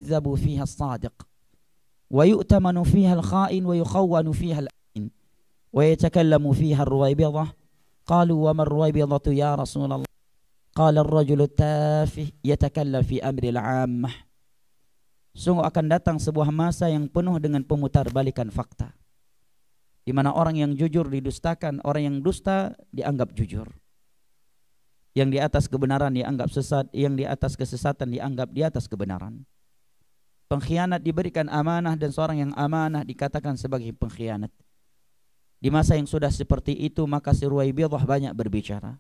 yu'dzabu fiha as-sadiq wa yu'tamanu fiha al-kha'in wa yukhawwanu fiha al-amin wa yatakallamu fiha ar-ruwaybidah. Qalu wa ma ar-ruwaybidatu ya Rasulullah? Qala ar-rajulu tafih yatakallam fi amri al-'ammah. Sungguh akan datang sebuah masa yang penuh dengan pemutarbalikan fakta, di mana orang yang jujur didustakan, orang yang dusta dianggap jujur, yang di atas kebenaran dianggap sesat, yang di atas kesesatan dianggap di atas kebenaran. Pengkhianat diberikan amanah dan seorang yang amanah dikatakan sebagai pengkhianat. Di masa yang sudah seperti itu maka si Ruwaybidah banyak berbicara.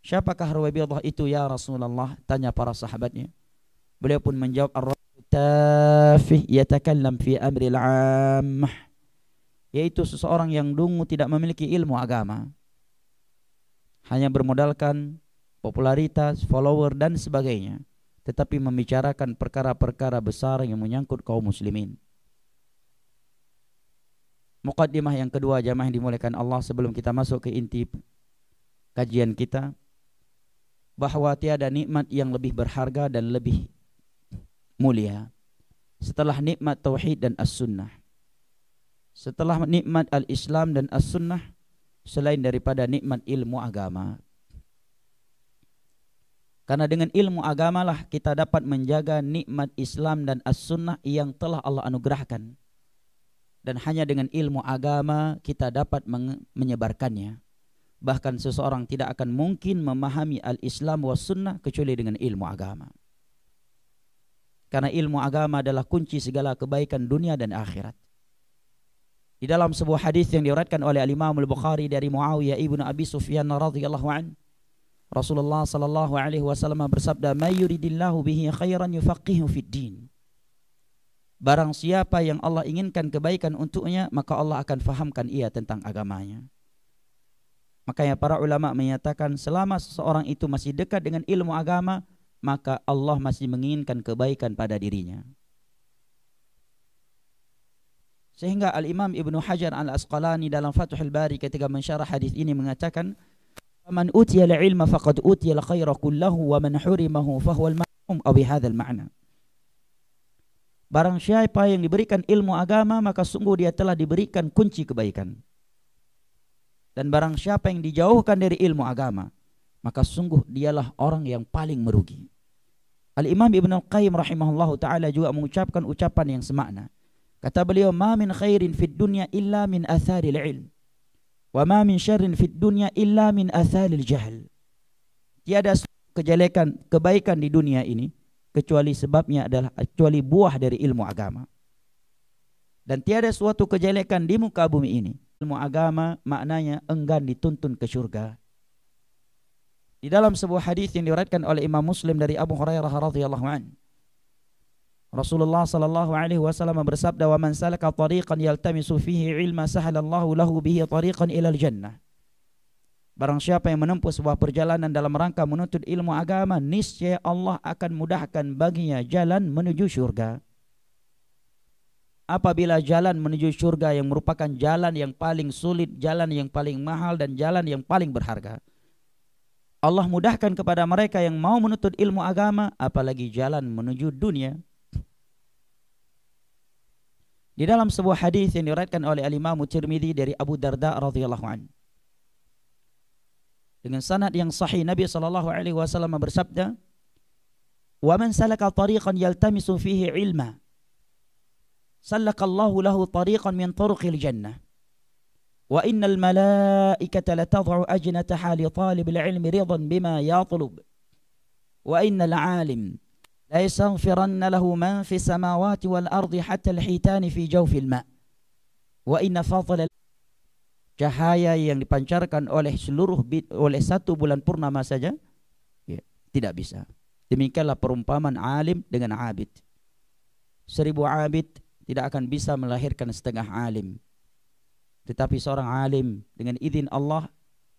Siapakah Ruwaybidah itu ya Rasulullah? Tanya para sahabatnya. Beliau pun menjawab, ar-rajul tafih yatakallam fi amri al-'ammah, yaitu seseorang yang dungu, tidak memiliki ilmu agama, hanya bermodalkan popularitas, follower dan sebagainya, tetapi membicarakan perkara-perkara besar yang menyangkut kaum muslimin. Muqaddimah yang kedua, jamaah yang dimuliakan Allah, sebelum kita masuk ke inti kajian kita, bahwa tiada nikmat yang lebih berharga dan lebih mulia setelah nikmat tauhid dan as-sunnah, setelah nikmat al-Islam dan as-sunnah, selain daripada nikmat ilmu agama. Karena dengan ilmu agamalah kita dapat menjaga nikmat Islam dan as-sunnah yang telah Allah anugerahkan. Dan hanya dengan ilmu agama kita dapat menyebarkannya. Bahkan seseorang tidak akan mungkin memahami al-Islam was sunnah kecuali dengan ilmu agama. Karena ilmu agama adalah kunci segala kebaikan dunia dan akhirat. Di dalam sebuah hadis yang diriwayatkan oleh Imam Al-Bukhari dari Muawiyah ibnu Abi Sufyan radhiyallahu an, Rasulullah sallallahu alaihi wasallam bersabda, "May yuridillahu bihi khairan yufaqihu fid din." Barang siapa yang Allah inginkan kebaikan untuknya, maka Allah akan fahamkan ia tentang agamanya. Makanya para ulama menyatakan selama seseorang itu masih dekat dengan ilmu agama, maka Allah masih menginginkan kebaikan pada dirinya. Sehingga Al-Imam Ibnu Hajar Al-Asqalani dalam Fathul Bari ketika mensyarah hadis ini mengatakan, "Man utiya al-ilma faqad utiya al-khaira kullahu wa man hurimahu fahuwa al-mahrum aw bihadzal ma'na." Barang siapa yang diberikan ilmu agama, maka sungguh dia telah diberikan kunci kebaikan. Dan barang siapa yang dijauhkan dari ilmu agama, maka sungguh dialah orang yang paling merugi. Al-Imam Ibnu Qayyim rahimahullahu ta'ala juga mengucapkan ucapan yang semakna. Kata beliau, "Ma min khairin fid dunya illa min atharil ilm, wa ma min syarrin fid dunya illa min atharil jahl." Tiada kejelekan, kebaikan di dunia ini kecuali sebabnya adalah kecuali buah dari ilmu agama. Dan tiada suatu kejelekan di muka bumi ini, ilmu agama maknanya enggan dituntun ke surga. Di dalam sebuah hadis yang diriwayatkan oleh Imam Muslim dari Abu Hurairah radhiyallahu an, Rasulullah sallallahu alaihi wasallam bersabda, "Wa man salaka tariqan yaltamisu fihi ilma sahalallahu lahu bihi tariqan ilal jannah." Barang siapa yang menempuh sebuah perjalanan dalam rangka menuntut ilmu agama, niscaya Allah akan mudahkan baginya jalan menuju surga. Apabila jalan menuju surga yang merupakan jalan yang paling sulit, jalan yang paling mahal dan jalan yang paling berharga, Allah mudahkan kepada mereka yang mau menuntut ilmu agama, apalagi jalan menuju dunia. Di dalam sebuah hadis yang diriwayatkan oleh Al-Imam Tirmidzi dari Abu Darda radhiyallahu anhu, dengan sanad yang sahih, Nabi sallallahu alaihi wasallam bersabda, "Wa man salaka tariqan yaltamisu fihi ilma, salakallahu lahu tariqan min turuqil jannah. Wa innal malaikata latad'u ajnataha li talibil ilmi ridan bima yatlub. Wa innal 'alim la yastaghfiranna lahu man fi samawati wal ardi hatta al-hitani fi jawfil ma'. Wa inna fadla cahaya yang dipancarkan oleh oleh satu bulan purnama saja ya, tidak bisa. Demikianlah perumpamaan alim dengan abid. 1000 abid tidak akan bisa melahirkan setengah alim. Tetapi seorang alim dengan izin Allah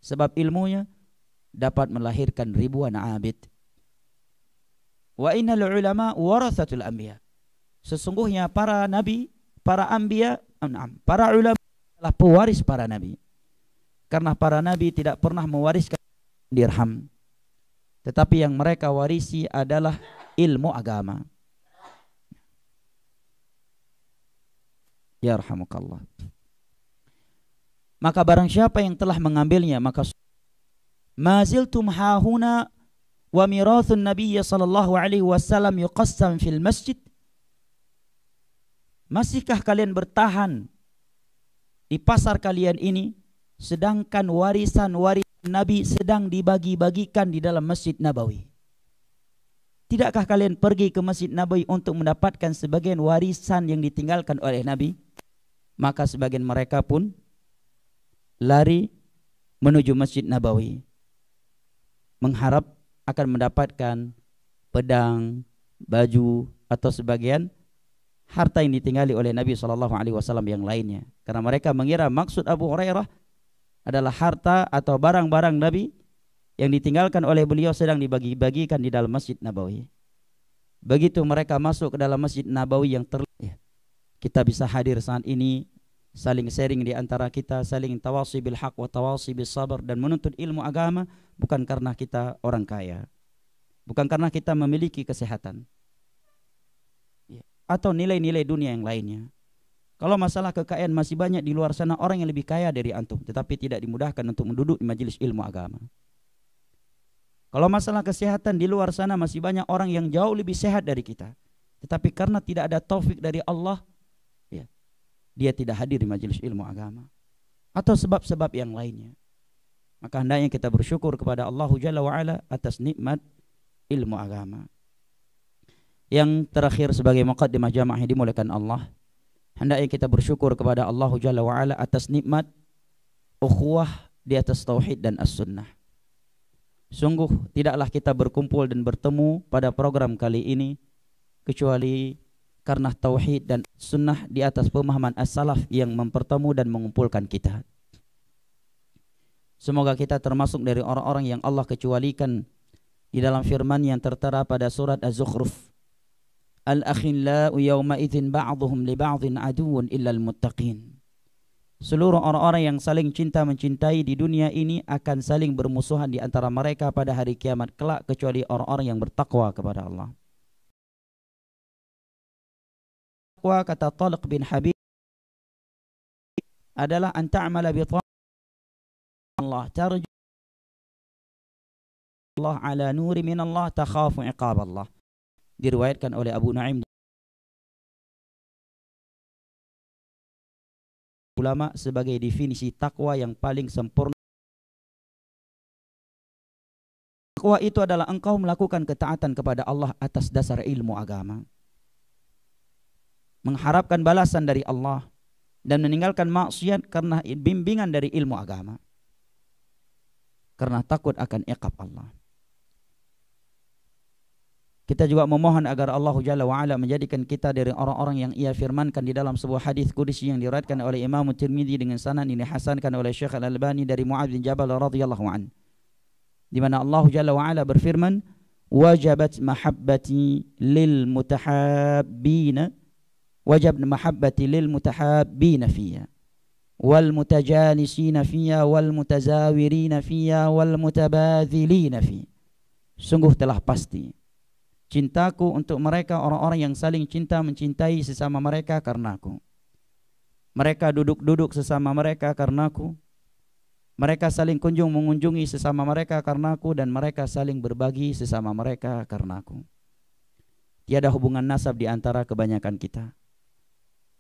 sebab ilmunya dapat melahirkan ribuan abid. Wa innal ulama warathatul anbiya. Sesungguhnya para nabi, para anbiya, para ulama adalah pewaris para nabi. Karena para nabi tidak pernah mewariskan dirham, tetapi yang mereka warisi adalah ilmu agama. yarhamukallah. Maka barang siapa yang telah mengambilnya, maka maziltum hahuna wa mirathun nabiyya sallallahu alaihi wasallam yuqassam fil masjid. Masihkah kalian bertahan di pasar kalian ini, sedangkan warisan Nabi sedang dibagi-bagikan di dalam Masjid Nabawi? Tidakkah kalian pergi ke Masjid Nabawi untuk mendapatkan sebagian warisan yang ditinggalkan oleh Nabi? Maka sebagian mereka pun lari menuju Masjid Nabawi, mengharap akan mendapatkan pedang, baju, atau sebagian harta yang ditinggali oleh Nabi SAW yang lainnya. Karena mereka mengira maksud Abu Hurairah adalah harta atau barang-barang Nabi yang ditinggalkan oleh beliau sedang dibagi-bagikan di dalam Masjid Nabawi. Begitu mereka masuk ke dalam Masjid Nabawi yang terlihat, kita bisa hadir saat ini, saling sharing di antara kita, saling tawasi bil haq wa tawasi bis sabar, dan menuntut ilmu agama bukan karena kita orang kaya, bukan karena kita memiliki kesehatan atau nilai-nilai dunia yang lainnya. Kalau masalah kekayaan, masih banyak di luar sana orang yang lebih kaya dari antum, tetapi tidak dimudahkan untuk menduduk di majelis ilmu agama. Kalau masalah kesehatan, di luar sana masih banyak orang yang jauh lebih sehat dari kita, tetapi karena tidak ada taufik dari Allah, ya, dia tidak hadir di majelis ilmu agama, atau sebab-sebab yang lainnya. Maka hendaknya kita bersyukur kepada Allah Jalla wa'ala atas nikmat ilmu agama. Yang terakhir sebagai muqaddimah jamaah yang dimuliakan Allah, hendaknya kita bersyukur kepada Allah Jalla wa'ala atas nikmat ukhuwah di atas tauhid dan as-sunnah. Sungguh tidaklah kita berkumpul dan bertemu pada program kali ini kecuali karena tauhid dan sunnah di atas pemahaman as-salaf yang mempertemu dan mengumpulkan kita. Semoga kita termasuk dari orang-orang yang Allah kecualikan di dalam firman yang tertera pada surat Az-Zukhruf. Al-akhillau yawma idzin ba'dhum li ba'dhin aduwwun illal muttaqin. Seluruh orang-orang yang saling cinta mencintai di dunia ini akan saling bermusuhan di antara mereka pada hari kiamat kelak kecuali orang-orang yang bertakwa kepada Allah. Takwa, kata Talq bin Habib, adalah an ta'mala bi Allah tarju Allah ala nuri min Allah takhafu iqab Allah. Diriwayatkan oleh Abu Nuaim. Ulama sebagai definisi takwa yang paling sempurna. Takwa itu adalah engkau melakukan ketaatan kepada Allah atas dasar ilmu agama, mengharapkan balasan dari Allah, dan meninggalkan maksiat karena bimbingan dari ilmu agama, karena takut akan iqab Allah. Kita juga memohon agar Allah Jalla wa'ala menjadikan kita dari orang-orang yang ia firmankan di dalam sebuah hadis qudsi yang diriwayatkan oleh Imam Tirmidzi dengan sanad ini hasankan oleh Syekh Al-Albani dari Mu'adz bin Jabal radhiyallahu an, di mana Allah Jalla wa'ala berfirman, wajabat mahabbati lil mutahabbina, wajab mahabbati lil mutahabbina fiyya wal mutajanisina fiyya wal mutazawirina fiyya wal mutabadzilina fiyya. Sungguh telah pasti cintaku untuk mereka orang-orang yang saling cinta mencintai sesama mereka karenaku. Mereka duduk-duduk sesama mereka karenaku. Mereka saling kunjung mengunjungi sesama mereka karenaku, dan mereka saling berbagi sesama mereka karenaku. Tiada hubungan nasab di antara kebanyakan kita,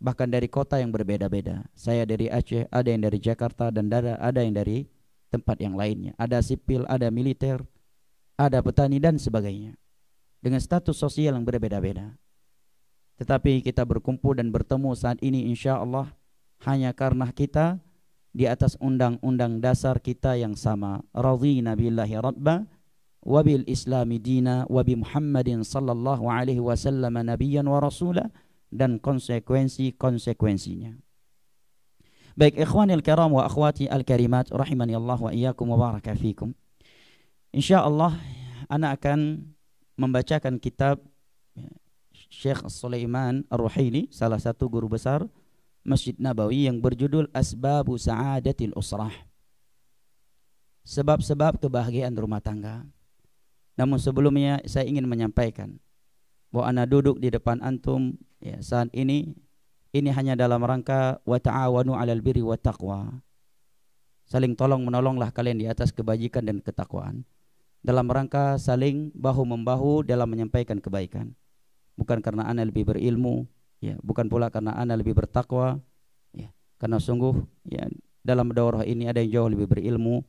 bahkan dari kota yang berbeda-beda. Saya dari Aceh, ada yang dari Jakarta, dan ada yang dari tempat yang lainnya. Ada sipil, ada militer, ada petani dan sebagainya, dengan status sosial yang berbeda-beda. Tetapi kita berkumpul dan bertemu saat ini insya Allah hanya karena kita di atas undang-undang dasar kita yang sama. Radhina billahi rabba wa bil islami dina wa bi Muhammadin sallallahu alaihi wasallam nabiyyan wa rasula, dan konsekuensinya. Baik ikhwanil kiram wa akhwati al-karimat rahimani Allah wa iyyakum wa baraka fikum. Insyaallah ana akan membacakan kitab Syekh Sulaiman Ar-Ruhaili, salah satu guru besar Masjid Nabawi, yang berjudul Asbabu Sa'adatil Usrah, sebab-sebab kebahagiaan rumah tangga. Namun sebelumnya saya ingin menyampaikan bahwa ana duduk di depan antum ya, saat ini ini hanya dalam rangka wa ta'awanu 'alal birri wat taqwa. Saling tolong menolonglah kalian di atas kebajikan dan ketakwaan. Dalam rangka saling bahu-membahu dalam menyampaikan kebaikan. Bukan karena ana lebih berilmu, ya, bukan pula karena ana lebih bertakwa, ya. Karena sungguh, ya, dalam daurah ini ada yang jauh lebih berilmu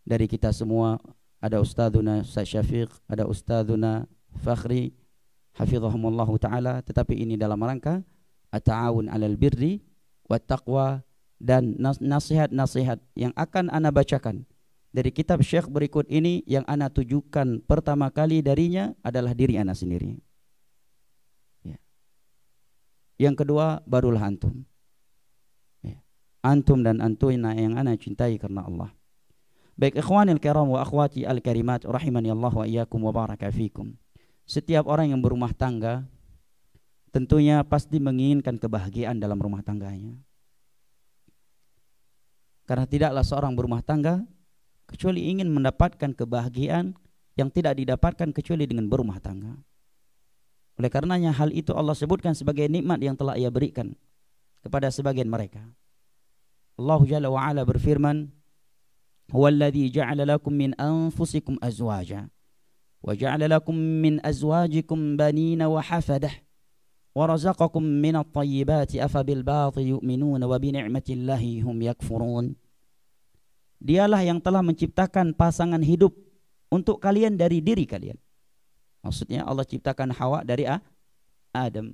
dari kita semua. Ada ustadzuna Ustaz Syafiq, ada ustadzuna Fakhri hafizahumullahu taala, tetapi ini dalam rangka at-ta'awun 'alal birri wat taqwa, dan nasihat-nasihat yang akan ana bacakan dari kitab Syekh berikut ini yang ana tujukan pertama kali darinya adalah diri ana sendiri. Ya. Yang kedua barulah antum. Ya. Antum dan antuna yang ana cintai karena Allah. Baik ikhwanil kiram wa akhwati al-karimat rahimani Allah wa iyyakum wa baraka fikum. Setiap orang yang berumah tangga tentunya pasti menginginkan kebahagiaan dalam rumah tangganya. Karena tidaklah seorang berumah tangga kecuali ingin mendapatkan kebahagiaan yang tidak didapatkan kecuali dengan berumah tangga. Oleh karenanya hal itu Allah sebutkan sebagai nikmat yang telah Ia berikan kepada sebagian mereka. Allah Jalla wa Ala berfirman, "Huwallazi ja'ala lakum min anfusikum azwaja wa ja'ala lakum min azwajikum banina wa hafadah wa razaqakum minat thayyibati afabil batil yu'minuna wa bi ni'matillahi hum yakfurun." Dialah yang telah menciptakan pasangan hidup untuk kalian dari diri kalian. Maksudnya Allah ciptakan Hawa dari Adam.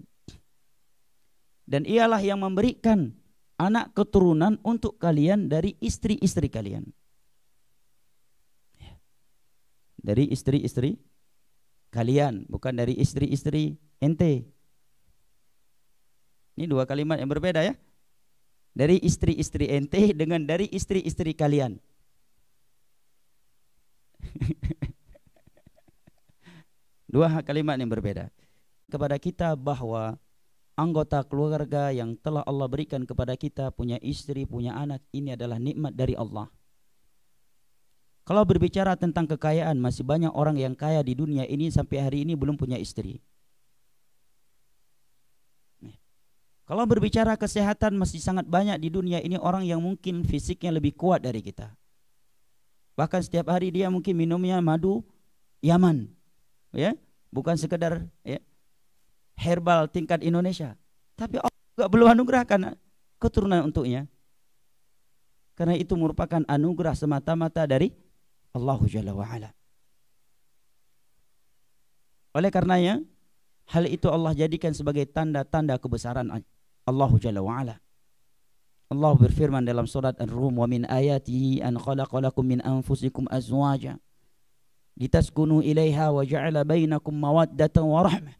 Dan ialah yang memberikan anak keturunan untuk kalian dari istri-istri kalian. Dari istri-istri kalian, bukan dari istri-istri ente. Ini dua kalimat yang berbeda ya. Dari istri-istri ente dengan dari istri-istri kalian. Dua kalimat yang berbeda. Kepada kita bahwa anggota keluarga yang telah Allah berikan kepada kita, punya istri, punya anak, ini adalah nikmat dari Allah. Kalau berbicara tentang kekayaan, masih banyak orang yang kaya di dunia ini sampai hari ini belum punya istri. Kalau berbicara kesehatan, masih sangat banyak di dunia ini orang yang mungkin fisiknya lebih kuat dari kita. Bahkan setiap hari dia mungkin minumnya madu Yaman, ya, bukan sekedar ya, herbal tingkat Indonesia, tapi Allah juga belum anugerahkan keturunan untuknya. Karena itu merupakan anugerah semata-mata dari Allah Jalla wa Ala. Oleh karenanya, hal itu Allah jadikan sebagai tanda-tanda kebesaran Allah Jalla wa Ala. Allah berfirman dalam surat Ar-Rum, "Wa min ayatihi an khalaqa lakum min anfusikum azwaja litaskunu ilaiha wa ja'ala bainakum mawaddatan wa rahmah.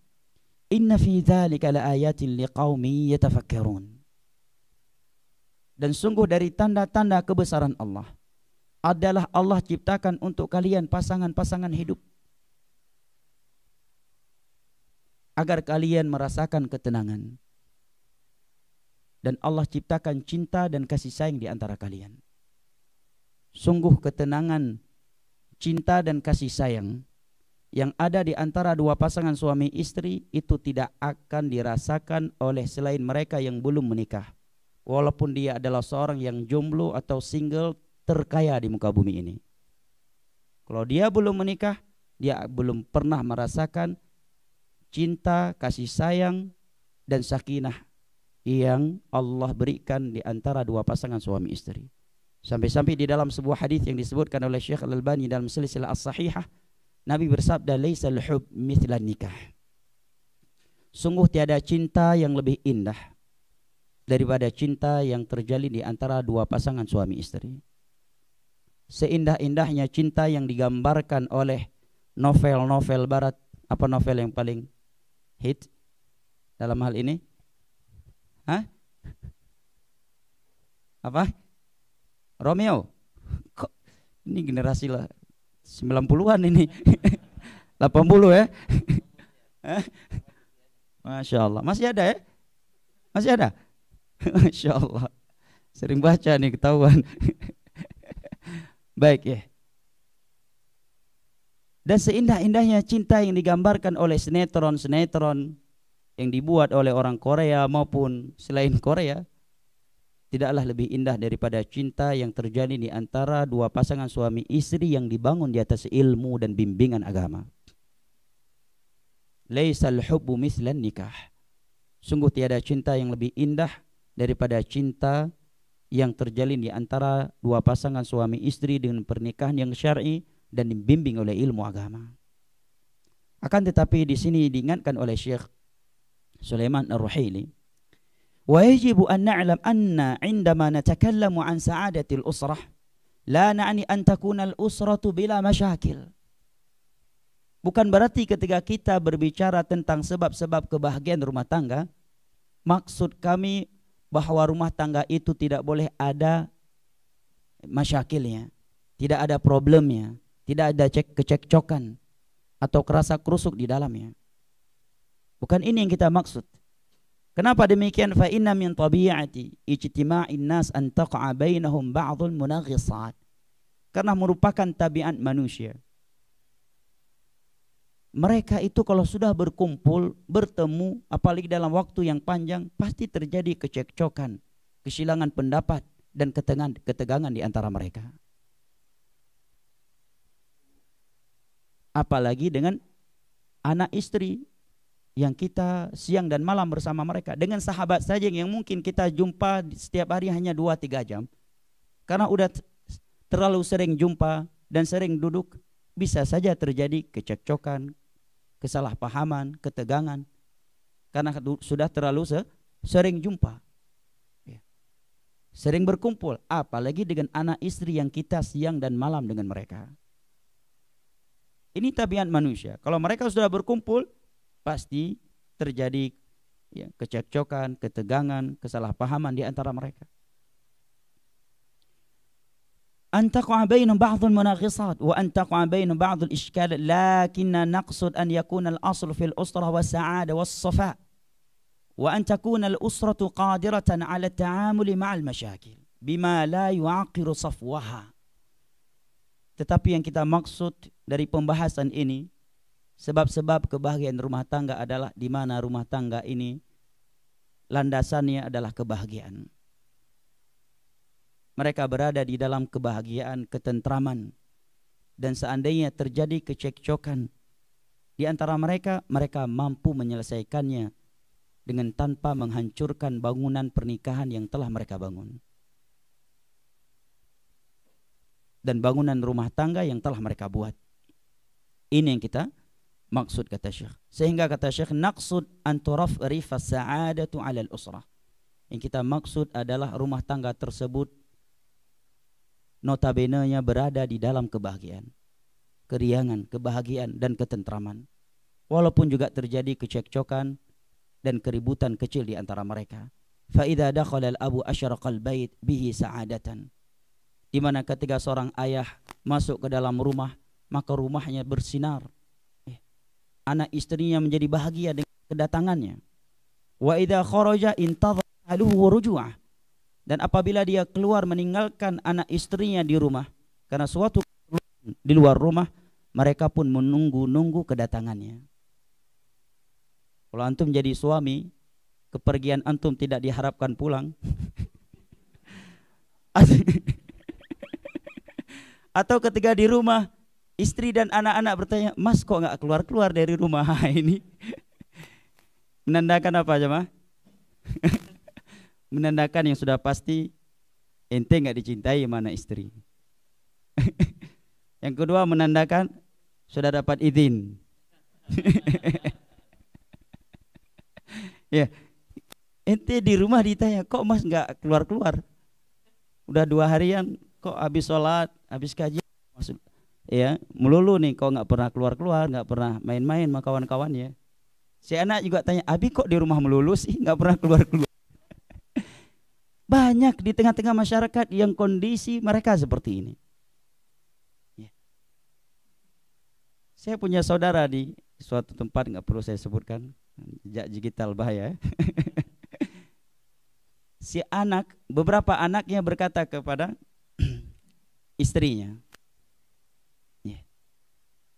Inna fi dzalika laayatin liqaumin yatafakkarun." Dan sungguh dari tanda-tanda kebesaran Allah adalah Allah ciptakan untuk kalian pasangan-pasangan hidup agar kalian merasakan ketenangan. Dan Allah ciptakan cinta dan kasih sayang di antara kalian. Sungguh ketenangan, cinta dan kasih sayang yang ada di antara dua pasangan suami istri itu tidak akan dirasakan oleh selain mereka yang belum menikah. Walaupun dia adalah seorang yang jomblo atau single terkaya di muka bumi ini. Kalau dia belum menikah, dia belum pernah merasakan cinta, kasih sayang, dan sakinah yang Allah berikan di antara dua pasangan suami istri. Sampai-sampai di dalam sebuah hadis yang disebutkan oleh Syekh Al-Albani dalam Silsilah As-Sahihah, Nabi bersabda, "Laisal hub mithlan nikah." Sungguh tiada cinta yang lebih indah daripada cinta yang terjalin di antara dua pasangan suami istri. Seindah-indahnya cinta yang digambarkan oleh novel-novel barat. Apa novel yang paling hit dalam hal ini? Hah? Apa? Romeo. Kok ini generasi lah 90-an ini. 80 ya? Masya Allah. Masih ada ya? Masih ada? Masya Allah. Sering baca nih ketahuan. Baik ya. Dan seindah-indahnya cinta yang digambarkan oleh sinetron-sinetron yang dibuat oleh orang Korea maupun selain Korea tidaklah lebih indah daripada cinta yang terjadi di antara dua pasangan suami istri yang dibangun di atas ilmu dan bimbingan agama. Laisal hubbu mithlan nikah. Sungguh tiada cinta yang lebih indah daripada cinta yang terjalin di antara dua pasangan suami istri dengan pernikahan yang syar'i dan dibimbing oleh ilmu agama. Akan tetapi di sini diingatkan oleh Syekh Sulaiman Ar-Ruhaili, wa yajibu an na'lam anna 'indama natakallamu 'an sa'adatil usrah la na'ni an takuna al-usratu bila masyakil. Bukan berarti ketika kita berbicara tentang sebab-sebab kebahagiaan rumah tangga, maksud kami bahwa rumah tangga itu tidak boleh ada masyakilnya, tidak ada problemnya, tidak ada kecekcokan atau kerasa kerusuk di dalamnya. Bukan ini yang kita maksud. Kenapa demikian? Fa inna min tabi'ati ijtima'in nas an taqa'a bainahum ba'dul munaghisat. Karena merupakan tabiat manusia. Mereka itu kalau sudah berkumpul, bertemu, apalagi dalam waktu yang panjang, pasti terjadi kecekcokan, kesilangan pendapat, dan ketegangan di antara mereka. Apalagi dengan anak istri yang kita siang dan malam bersama mereka. Dengan sahabat saja yang mungkin kita jumpa setiap hari hanya 2-3 jam. Karena udah terlalu sering jumpa dan sering duduk, bisa saja terjadi kecekcokan, kesalahpahaman, ketegangan, karena sudah terlalu sering jumpa, sering berkumpul, apalagi dengan anak istri yang kita siang dan malam dengan mereka. Ini tabiat manusia. Kalau mereka sudah berkumpul, pasti terjadi kecekcokan, ketegangan, kesalahpahaman di antara mereka. أن تقع بين بعض المناقصات وأن تقع بين بعض الإشكال لكن نقصد أن يكون الأصل في الأسرة والسعادة والصفاء وأن تكون الأسرة قادرة على التعامل مع المشاكل بما لا يعقر صفوها. Tetapi yang kita maksud dari pembahasan ini, sebab-sebab kebahagiaan rumah tangga adalah di mana rumah tangga ini landasannya adalah kebahagiaan. Mereka berada di dalam kebahagiaan, ketentraman. Dan seandainya terjadi kecekcokan di antara mereka, mereka mampu menyelesaikannya dengan tanpa menghancurkan bangunan pernikahan yang telah mereka bangun. Dan bangunan rumah tangga yang telah mereka buat. Ini yang kita maksud, kata Syekh. Sehingga kata Syekh, naqsud an turafrifa sa'adatu 'ala al-usrah. Yang kita maksud adalah rumah tangga tersebut notabene-nya berada di dalam kebahagiaan, keriangan, kebahagiaan, dan ketentraman. Walaupun juga terjadi kecekcokan dan keributan kecil di antara mereka. فَإِذَا دَخَلَ الْأَبُ أَشْرَقَ الْبَيْتِ بِهِ سَعَادَةً. Di mana ketika seorang ayah masuk ke dalam rumah, maka rumahnya bersinar. Anak istrinya menjadi bahagia dengan kedatangannya. وَإِذَا خَرَجَ انْتَظَرَ أَهْلُهُ رُجُوعَهُ. Dan apabila dia keluar meninggalkan anak istrinya di rumah, karena suatu di luar rumah, mereka pun menunggu-nunggu kedatangannya. Kalau antum jadi suami, kepergian antum tidak diharapkan pulang. Atau ketika di rumah, istri dan anak-anak bertanya, "Mas kok nggak keluar-keluar dari rumah?" Ini menandakan apa, jemaah? Menandakan yang sudah pasti ente nggak dicintai mana istri. Yang kedua menandakan sudah dapat izin. Ya, ente di rumah ditanya, kok mas nggak keluar-keluar? Udah 2 harian, kok habis sholat, habis kajian, maksud, ya melulu nih, kok nggak pernah keluar-keluar, nggak pernah main-main sama kawan-kawannya. Si anak juga tanya, abi kok di rumah melulu sih, nggak pernah keluar-keluar. Banyak di tengah-tengah masyarakat yang kondisi mereka seperti ini. Ya. Saya punya saudara di suatu tempat, nggak perlu saya sebutkan, jejak digital bahaya. Si anak, beberapa anaknya berkata kepada istrinya, ya,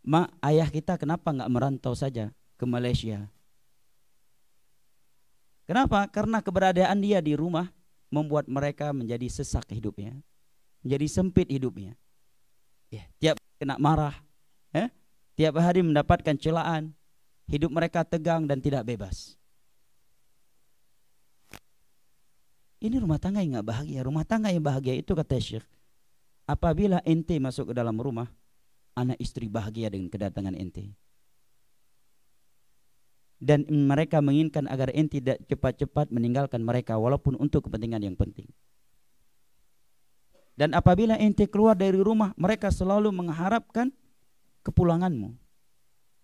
"Ma, ayah kita kenapa nggak merantau saja ke Malaysia? Kenapa? Karena keberadaan dia di rumah membuat mereka menjadi sesak hidupnya, menjadi sempit hidupnya. Ya, tiap kena marah, tiap hari mendapatkan celaan, hidup mereka tegang dan tidak bebas. Ini rumah tangga yang nggak bahagia. Rumah tangga yang bahagia itu, kata Syekh, apabila ente masuk ke dalam rumah, anak istri bahagia dengan kedatangan ente. Dan mereka menginginkan agar ente tidak cepat-cepat meninggalkan mereka walaupun untuk kepentingan yang penting. Dan apabila ente keluar dari rumah, mereka selalu mengharapkan kepulanganmu.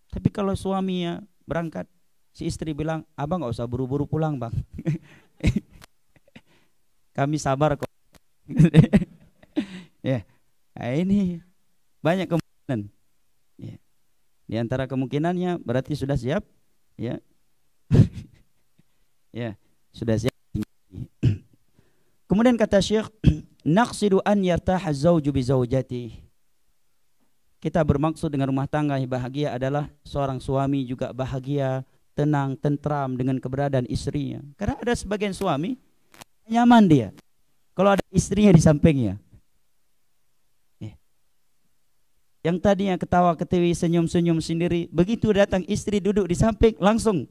Tapi kalau suaminya berangkat, si istri bilang, abang gak usah buru-buru pulang bang. Kami sabar kok. Ya, nah, ini banyak kemungkinan. Ya. Di antara kemungkinannya berarti sudah siap. Ya, ya sudah siap. Kemudian kata Syekh, naqsidu an yartaha az-zawju bi zawjatihi. Kita bermaksud dengan rumah tangga yang bahagia adalah seorang suami juga bahagia, tenang, tentram dengan keberadaan istrinya. Karena ada sebagian suami nyaman dia kalau ada istrinya di sampingnya. Yang tadinya ketawa-ketiwi, senyum-senyum sendiri, begitu datang istri duduk di samping, langsung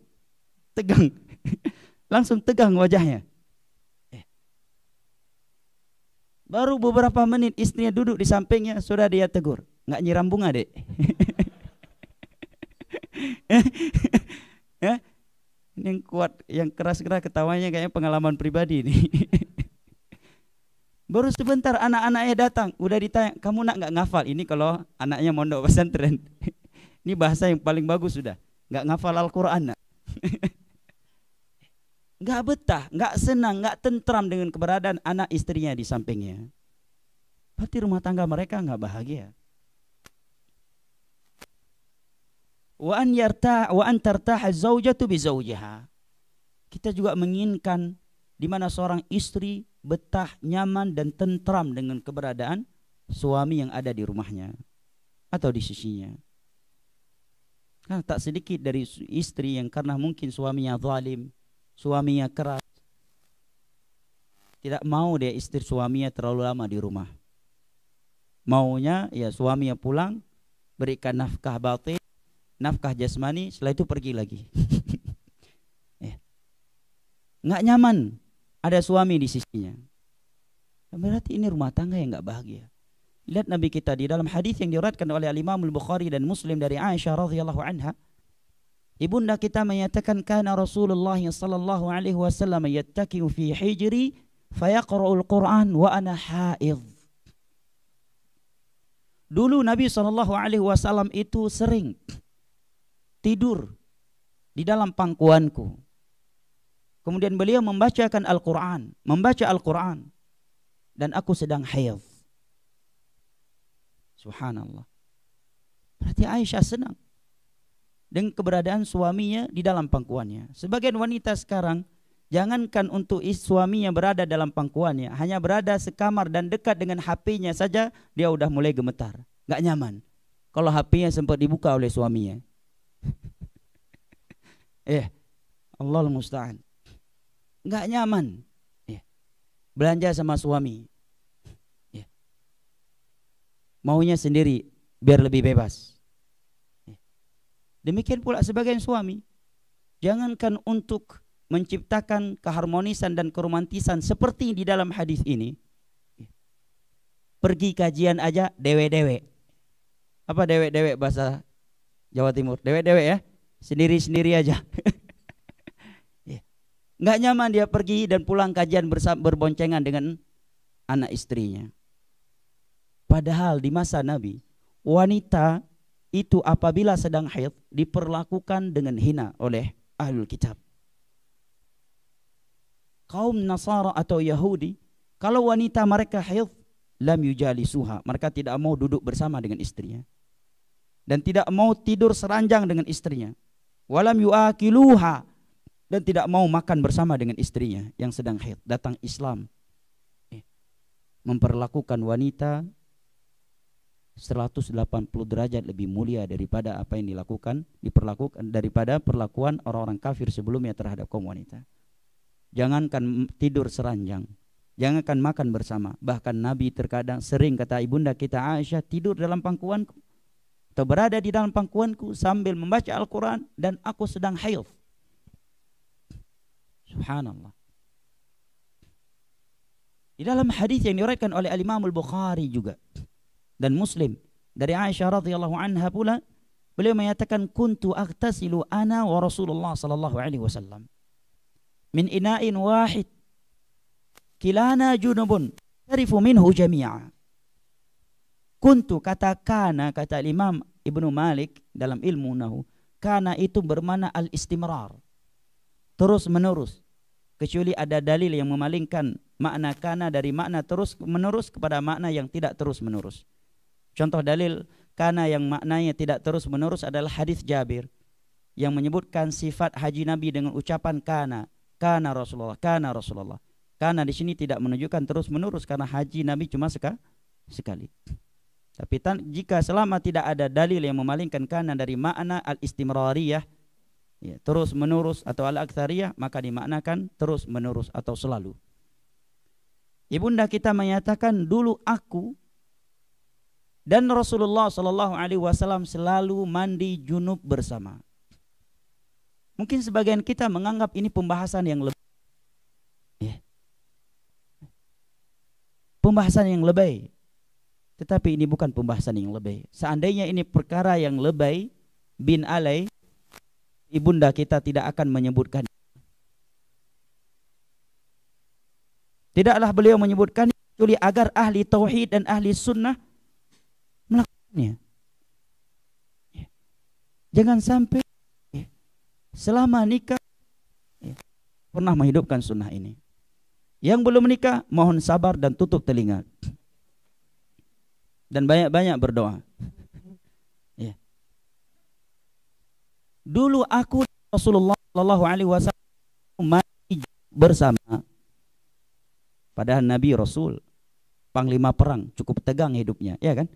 tegang. Langsung tegang wajahnya. Baru beberapa menit istrinya duduk di sampingnya, sudah dia tegur. Nggak nyiram bunga, dek. Ya, ini yang kuat, yang keras-keras ketawanya kayaknya pengalaman pribadi nih. Baru sebentar anak-anaknya datang, udah ditanya, kamu nak nggak ngafal? Ini kalau anaknya mondok pesantren. Ini bahasa yang paling bagus sudah. Nggak ngafal Al-Quran. Nggak betah, nggak senang, nggak tentram dengan keberadaan anak istrinya di sampingnya. Berarti rumah tangga mereka nggak bahagia. Wa an tartaha zaujatu bi zawjiha. Kita juga menginginkan di mana seorang istri betah, nyaman dan tentram dengan keberadaan suami yang ada di rumahnya atau di sisinya. Karena tak sedikit dari istri yang karena mungkin suaminya zalim, suaminya keras, tidak mau dia istri suaminya terlalu lama di rumah. Maunya ya suaminya pulang, berikan nafkah batin, nafkah jasmani, setelah itu pergi lagi. Nggak nyaman ada suami di sisinya. Berarti ini rumah tangga yang nggak bahagia. Lihat Nabi kita di dalam hadis yang diriwayatkan oleh Imam Al-Bukhari dan Muslim dari Aisyah radhiyallahu anha. Ibunda kita menyatakan kana Rasulullah sallallahu alaihi wasallam yattaki'u fi hijri fayaqra'ul Qur'an wa ana haidh. Dulu Nabi sallallahu alaihi wasallam itu sering tidur di dalam pangkuanku. Kemudian beliau membacakan Al-Quran, membaca Al-Quran, dan aku sedang haid. Subhanallah. Berarti Aisyah senang dengan keberadaan suaminya di dalam pangkuannya. Sebagian wanita sekarang, jangankan untuk suaminya berada dalam pangkuannya, hanya berada sekamar dan dekat dengan HP-nya saja, dia udah mulai gemetar, nggak nyaman. Kalau HP-nya sempat dibuka oleh suaminya. Allahul musta'an. Nggak nyaman belanja sama suami, maunya sendiri biar lebih bebas. Demikian pula sebagian suami, jangankan untuk menciptakan keharmonisan dan keromantisan seperti di dalam hadis ini, pergi kajian aja dewe-dewe. Apa dewe-dewe bahasa Jawa Timur? Dewe-dewe ya, sendiri-sendiri aja. Nggak nyaman dia pergi dan pulang kajian berboncengan dengan anak istrinya. Padahal di masa Nabi, wanita itu apabila sedang haid diperlakukan dengan hina oleh ahlul kitab. Kaum Nasara atau Yahudi, kalau wanita mereka haid, lam yujalisuha, mereka tidak mau duduk bersama dengan istrinya. Dan tidak mau tidur seranjang dengan istrinya. Walam yuakiluha, dan tidak mau makan bersama dengan istrinya yang sedang haid. Datang Islam memperlakukan wanita 180 derajat lebih mulia daripada apa yang diperlakukan daripada perlakuan orang-orang kafir sebelumnya terhadap kaum wanita. Jangankan tidur seranjang, jangankan makan bersama. Bahkan Nabi terkadang sering, kata ibunda kita Aisyah, tidur dalam pangkuanku atau berada di dalam pangkuanku sambil membaca Al-Quran dan aku sedang haid. Subhanallah. Di dalam hadis yang diriwayatkan oleh Al-Imam Al-Bukhari juga dan Muslim dari Aisyah radhiyallahu anha pula, beliau menyatakan, kuntu aghtasilu ana wa Rasulullah sallallahu alaihi wasallam min ina'in wahid kilana junubun tarifu minhu jami'a. Kuntu, kata kana, kata Imam Ibnu Malik dalam ilmu nahu, kana itu bermakna al-istimrar, terus menerus, kecuali ada dalil yang memalingkan makna kana dari makna terus menerus kepada makna yang tidak terus menerus. Contoh dalil kana yang maknanya tidak terus menerus adalah hadis Jabir yang menyebutkan sifat haji Nabi dengan ucapan kana Rasulullah, kana Rasulullah. Kana di sini tidak menunjukkan terus menerus karena haji Nabi cuma sekali. Tapi jika selama tidak ada dalil yang memalingkan kana dari makna al-istimrariyah, ya, terus menerus, atau al-aktsariyah, maka dimaknakan terus menerus atau selalu. Ibunda kita menyatakan, dulu aku dan Rasulullah sallallahu alaihi wasallam selalu mandi junub bersama. Mungkin sebagian kita menganggap ini pembahasan yang lebih, ya, pembahasan yang lebih. Tetapi ini bukan pembahasan yang lebih. Seandainya ini perkara yang lebih bin alai, ibunda kita tidak akan menyebutkan. Tidaklah beliau menyebutkan kecuali agar ahli tauhid dan ahli sunnah melakukannya. Jangan sampai selama nikah pernah menghidupkan sunnah ini. Yang belum menikah mohon sabar dan tutup telinga dan banyak-banyak berdoa. Ya. Dulu aku Rasulullah sallallahu alaihi wasallam mandi bersama. Padahal Nabi Rasul panglima perang, cukup tegang hidupnya, ya kan?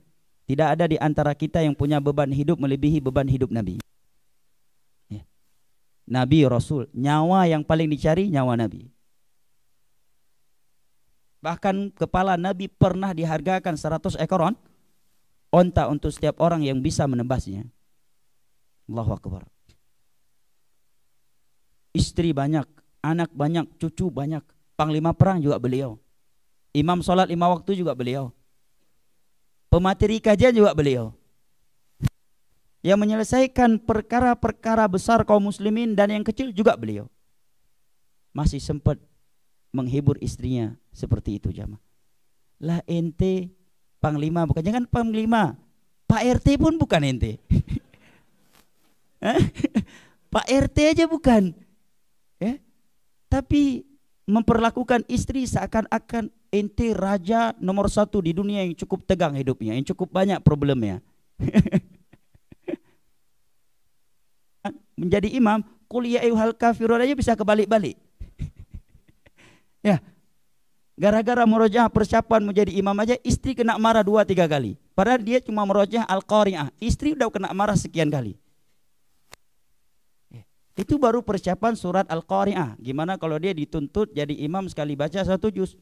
Tidak ada di antara kita yang punya beban hidup melebihi beban hidup Nabi. Ya. Nabi Rasul, nyawa yang paling dicari nyawa Nabi. Bahkan kepala Nabi pernah dihargakan 100 ekor onta untuk setiap orang yang bisa menebasnya. Allahu Akbar. Istri banyak, anak banyak, cucu banyak. Panglima perang juga beliau. Imam sholat 5 waktu juga beliau. Pemateri kajian juga beliau. Yang menyelesaikan perkara-perkara besar kaum muslimin dan yang kecil juga beliau. Masih sempat menghibur istrinya seperti itu, jamaah. Lah ente panglima, bukan, jangan panglima, Pak RT pun bukan ente. Pak RT aja bukan, ya. Tapi memperlakukan istri seakan-akan ente raja nomor 1 di dunia yang cukup tegang hidupnya, yang cukup banyak problemnya. Menjadi imam, qul ya ayyuhal kafirun aja bisa kebalik-balik. Ya, gara-gara murojaah persiapan menjadi imam aja istri kena marah 2-3 kali. Padahal dia cuma murojaah Al-Qari'ah, istri udah kena marah sekian kali. Itu baru persiapan surat Al-Qari'ah. Gimana kalau dia dituntut jadi imam sekali baca 1 juz?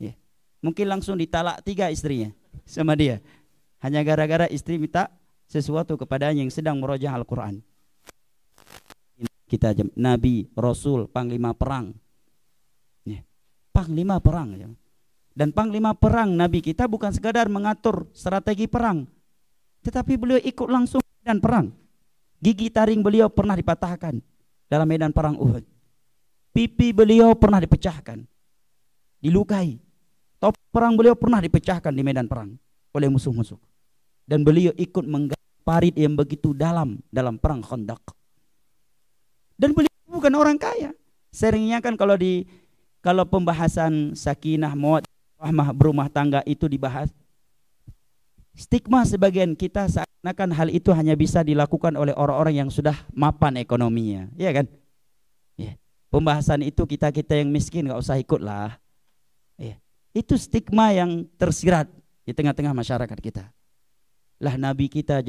Ya, mungkin langsung ditalak 3 istrinya sama dia. Hanya gara-gara istri minta sesuatu kepadanya yang sedang murojaah Al-Quran. Kita Nabi, Rasul, panglima perang. Panglima perang, dan panglima perang Nabi kita bukan sekadar mengatur strategi perang, tetapi beliau ikut langsung medan perang. Gigi taring beliau pernah dipatahkan dalam medan perang Uhud. Pipi beliau pernah dipecahkan, dilukai. Top perang beliau pernah dipecahkan di medan perang oleh musuh-musuh. Dan beliau ikut menggali parit yang begitu dalam perang Khandaq. Dan beliau bukan orang kaya. Seringnya kan kalau pembahasan sakinah, mawaddah, rahmah berumah tangga itu dibahas, stigma sebagian kita seakan-akan hal itu hanya bisa dilakukan oleh orang-orang yang sudah mapan ekonominya, ya kan? Ya. Pembahasan itu kita yang miskin nggak usah ikut lah. Ya. Itu stigma yang tersirat di tengah-tengah masyarakat kita. Lah Nabi kita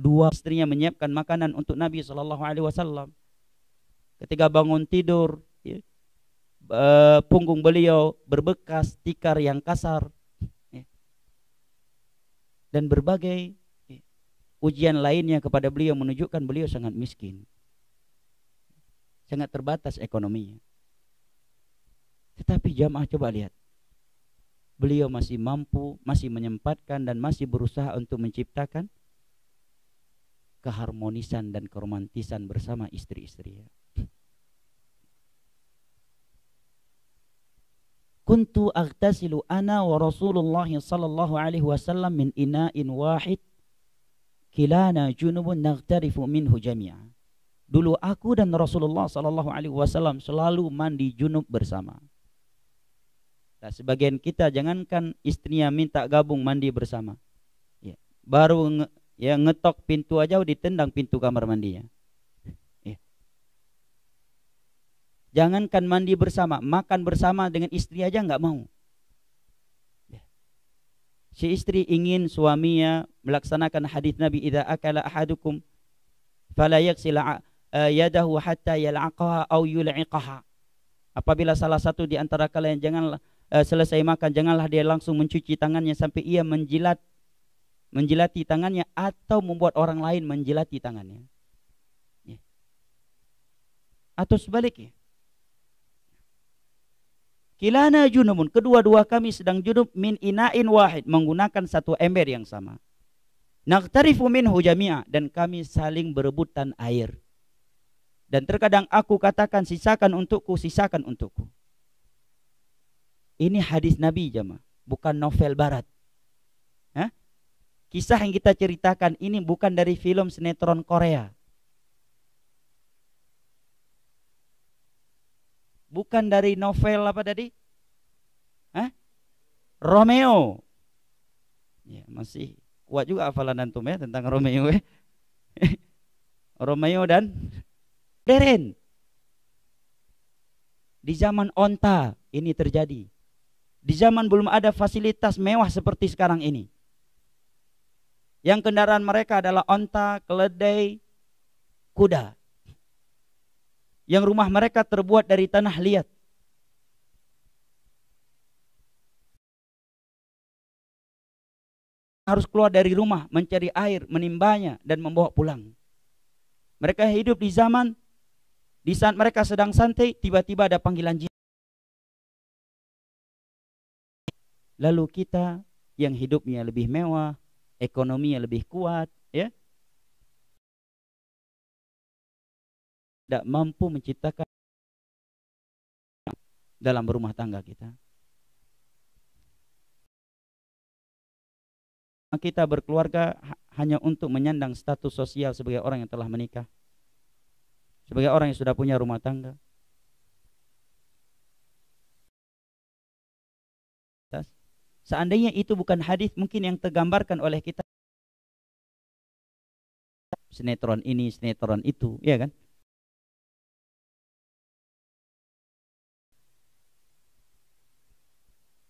Dua istrinya menyiapkan makanan untuk Nabi SAW. Ketika bangun tidur, ya, punggung beliau berbekas tikar yang kasar, ya, dan berbagai, ya, ujian lainnya kepada beliau menunjukkan beliau sangat miskin, sangat terbatas ekonominya. Tetapi jamaah coba lihat, beliau masih mampu, masih menyempatkan dan masih berusaha untuk menciptakan keharmonisan dan keromantisan bersama istri-istrinya. Kuntu aghtasilu ana wa Rasulullah sallallahu alaihi wasallam min ina'in wahid kilana junubun naghtarifu minhu jami'a. Dulu aku dan Rasulullah sallallahu alaihi wasallam selalu mandi junub bersama. Nah, sebagian kita jangankan istrinya minta gabung mandi bersama, ya, baru ngetok pintu aja ditendang pintu kamar mandinya. Jangankan mandi bersama, makan bersama dengan istri aja nggak mau. Si istri ingin suaminya melaksanakan hadis Nabi, idza akala ahadukum fala yaghsil yadahu hatta yal'aqaha aw yul'iqaha. Apabila salah satu di antara kalian selesai makan, janganlah dia langsung mencuci tangannya sampai ia menjilati tangannya atau membuat orang lain menjilati tangannya. Atau sebaliknya. Kilana junubun, kedua-dua kami sedang junub min ina'in wahid, menggunakan satu ember yang sama. Naghtarifu minhu jami'a, dan kami saling berebutan air. Dan terkadang aku katakan sisakan untukku, sisakan untukku. Ini hadis Nabi jemaah, bukan novel barat. Hah? Kisah yang kita ceritakan ini bukan dari film sinetron Korea. Bukan dari novel apa tadi? Hah? Romeo. Ya, masih kuat juga hafalan antum ya tentang Romeo. Romeo dan Deren. Di zaman onta ini terjadi. Di zaman belum ada fasilitas mewah seperti sekarang ini. Yang kendaraan mereka adalah onta, keledai, kuda. Yang rumah mereka terbuat dari tanah liat. Harus keluar dari rumah, mencari air, menimbanya, dan membawa pulang. Mereka hidup di zaman, di saat mereka sedang santai, tiba-tiba ada panggilan jin. Lalu kita yang hidupnya lebih mewah, ekonominya lebih kuat, ya, tidak mampu menciptakan dalam rumah tangga kita. Kita berkeluarga hanya untuk menyandang status sosial sebagai orang yang telah menikah, sebagai orang yang sudah punya rumah tangga. Seandainya itu bukan hadis, mungkin yang tergambarkan oleh kita sinetron ini, sinetron itu, ya kan?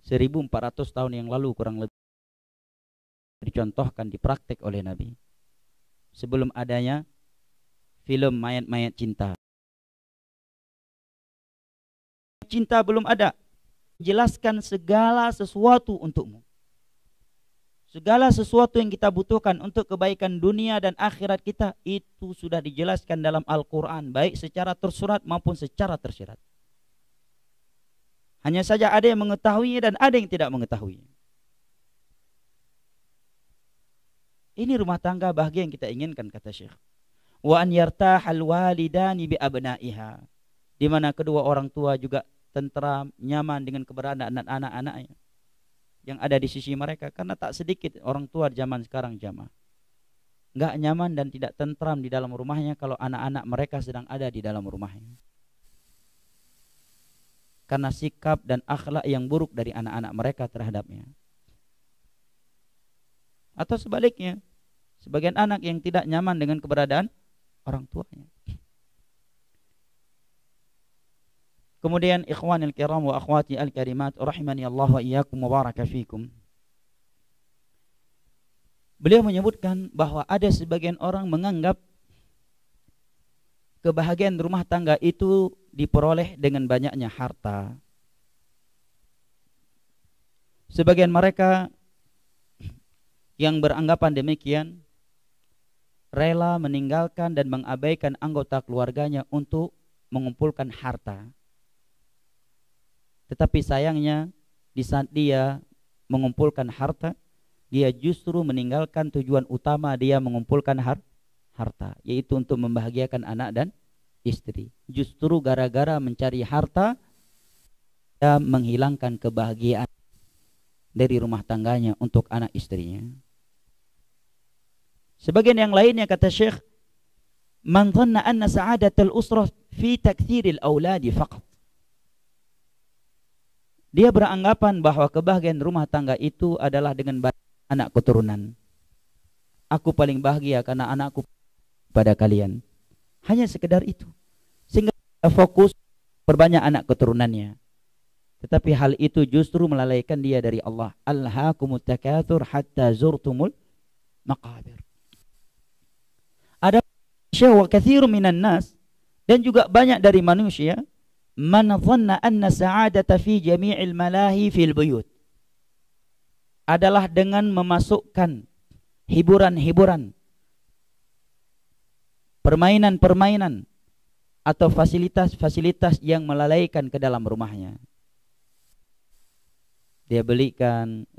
(1400 tahun yang lalu kurang lebih dicontohkan, dipraktek oleh Nabi sebelum adanya film mayat-mayat cinta. Cinta belum ada. Jelaskan segala sesuatu untukmu. Segala sesuatu yang kita butuhkan untuk kebaikan dunia dan akhirat kita, itu sudah dijelaskan dalam Al-Quran, baik secara tersurat maupun secara tersirat. Hanya saja ada yang mengetahuinya dan ada yang tidak mengetahuinya. Ini rumah tangga bahagia yang kita inginkan, kata Syekh. Wa an yartahal walidani bi abnaiha, di mana kedua orang tua juga tentram, nyaman dengan keberadaan anak-anaknya yang ada di sisi mereka. Karena tak sedikit orang tua zaman sekarang jamaah nggak nyaman dan tidak tentram di dalam rumahnya kalau anak-anak mereka sedang ada di dalam rumahnya, karena sikap dan akhlak yang buruk dari anak-anak mereka terhadapnya. Atau sebaliknya, sebagian anak yang tidak nyaman dengan keberadaan orang tuanya. Kemudian ikhwanil kiram wa akhwati al-karimat rahimani Allah wa iyyakum wa baraka fikum. Beliau menyebutkan bahwa ada sebagian orang menganggap kebahagiaan rumah tangga itu diperoleh dengan banyaknya harta. Sebagian mereka yang beranggapan demikian rela meninggalkan dan mengabaikan anggota keluarganya untuk mengumpulkan harta. Tetapi sayangnya di saat dia mengumpulkan harta, dia justru meninggalkan tujuan utama dia mengumpulkan harta, yaitu untuk membahagiakan anak dan istri. Justru gara-gara mencari harta, dia menghilangkan kebahagiaan dari rumah tangganya untuk anak istrinya. Sebagian yang lainnya kata Syekh, man dhanna anna sa'adatul usrah fi takthiril auladi faqat. Dia beranggapan bahwa kebahagiaan rumah tangga itu adalah dengan anak keturunan. Aku paling bahagia karena anakku pada kalian. Hanya sekedar itu. Sehingga fokus perbanyak anak keturunannya. Tetapi hal itu justru melalaikan dia dari Allah. Alhaakumut takatsur hatta zurtumul maqabir. Ada syahwa katsirun minan nas, dan juga banyak dari manusia, man dhanna anna sa'adata fi jami'il malahi fil buyut, adalah dengan memasukkan hiburan-hiburan, permainan-permainan atau fasilitas-fasilitas yang melalaikan ke dalam rumahnya. Dia belikan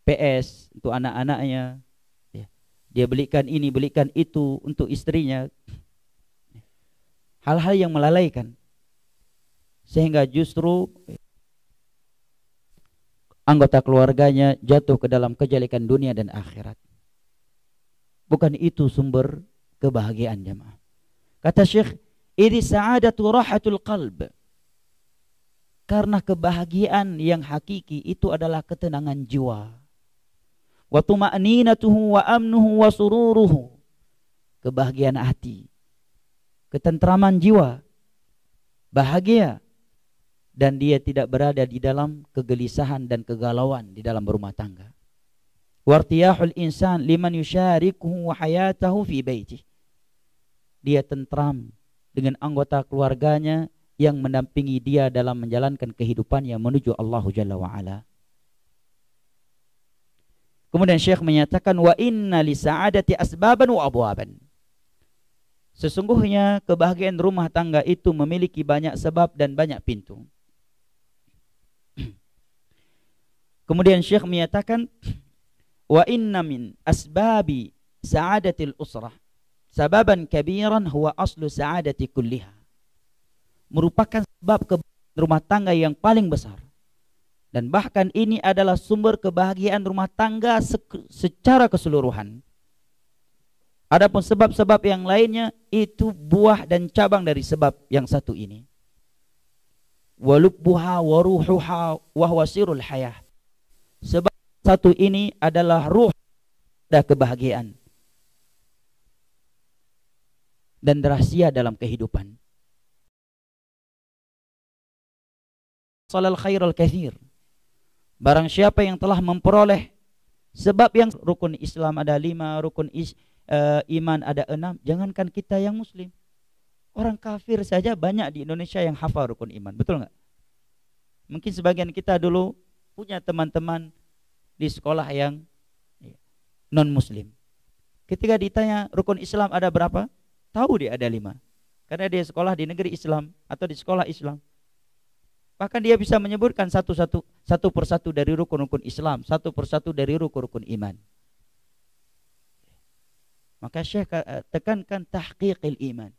PS untuk anak-anaknya, dia belikan ini, belikan itu untuk istrinya. Hal-hal yang melalaikan, sehingga justru anggota keluarganya jatuh ke dalam kejelekan dunia dan akhirat. Bukan itu sumber kebahagiaan jemaah. Kata Syekh, ini sa'adatu rahatul qalb. Karena kebahagiaan yang hakiki itu adalah ketenangan jiwa. Wa tuma'ninatuhu wa amnuhu wa sururuhu. Kebahagiaan hati, ketentraman jiwa, bahagia, dan dia tidak berada di dalam kegelisahan dan kegalauan di dalam rumah tangga. Wartiyahul insan liman yusyarikuhu wa hayatahu fi baitih. Dia tentram dengan anggota keluarganya yang mendampingi dia dalam menjalankan kehidupannya menuju Allah Jalla wa Ala. Kemudian Syekh menyatakan, wa inna li sa'adati asbaban wa abwaban. Sesungguhnya kebahagiaan rumah tangga itu memiliki banyak sebab dan banyak pintu. Kemudian Syekh menyatakan, wa inna min asbabi sa'adatil usrah sababan kabiran huwa aslu sa'adati kulliha. Merupakan sebab kebahagiaan rumah tangga yang paling besar. Dan bahkan ini adalah sumber kebahagiaan rumah tangga secara keseluruhan. Adapun sebab-sebab yang lainnya itu buah dan cabang dari sebab yang satu ini. Walubbuha wa ruhuha wa huwa sirul hayah. Sebab satu ini adalah ruh dan kebahagiaan dan rahasia dalam kehidupan. Salal khairal katsir. Barang siapa yang telah memperoleh sebab yang rukun Islam ada 5, rukun iman ada 6, jangankan kita yang muslim, orang kafir saja banyak di Indonesia yang hafal rukun iman, betul nggak? Mungkin sebagian kita dulu punya teman-teman di sekolah yang non muslim. Ketika ditanya rukun Islam ada berapa, tahu dia ada 5, karena dia sekolah di negeri Islam atau di sekolah Islam. Bahkan dia bisa menyebutkan satu persatu dari rukun-rukun Islam, satu persatu dari rukun-rukun iman. Maka Syekh tekankan tahqiqil iman.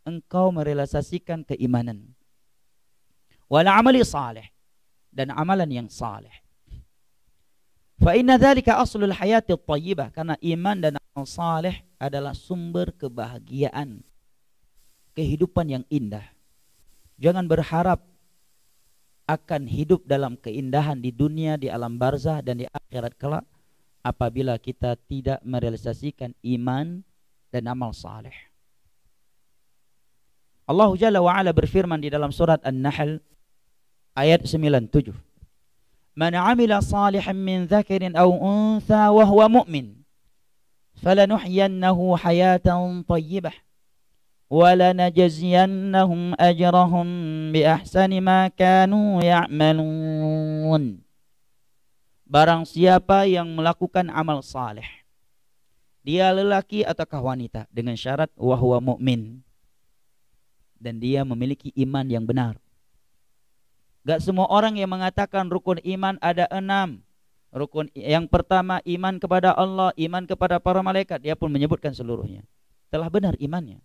Engkau merealisasikan keimanan. Wal amali salih, dan amalan yang saleh. Fa inna dzalika aslul hayati thayyibah, karena iman dan amal saleh adalah sumber kebahagiaan, kehidupan yang indah. Jangan berharap akan hidup dalam keindahan di dunia, di alam barzah dan di akhirat kelak apabila kita tidak merealisasikan iman dan amal saleh. Allah Jalla wa Ala berfirman di dalam surat An-Nahl ayat 97. Man 'amila salihan min dzakarin aw untha wa huwa mu'min falanuhyiyannahu hayatan thayyibah wa lanajziyannahum ajrahum bi ahsani ma kanu ya'malun. Barang siapa yang melakukan amal saleh, dia lelaki ataukah wanita, dengan syarat wa huwa mu'min, dan dia memiliki iman yang benar. Gak semua orang yang mengatakan rukun iman ada 6. Rukun yang pertama iman kepada Allah, iman kepada para malaikat, dia pun menyebutkan seluruhnya. Telah benar imannya.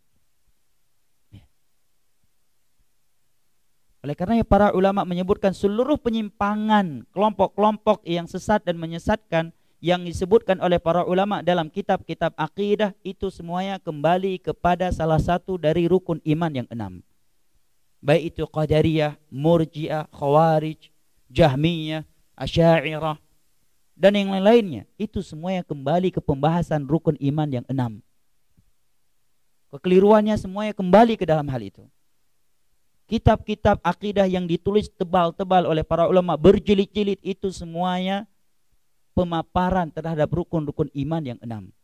Oleh karena para ulama menyebutkan seluruh penyimpangan, kelompok-kelompok yang sesat dan menyesatkan yang disebutkan oleh para ulama dalam kitab-kitab akidah, itu semuanya kembali kepada salah satu dari rukun iman yang 6. Baik itu Qadariyah, Murji'ah, Khawarij, Jahmiyah, Asy'ariyah, dan yang lain-lainnya. Itu semuanya kembali ke pembahasan rukun iman yang 6. Kekeliruannya semuanya kembali ke dalam hal itu. Kitab-kitab akidah yang ditulis tebal-tebal oleh para ulama berjilid-jilid, itu semuanya pemaparan terhadap rukun-rukun iman yang 6.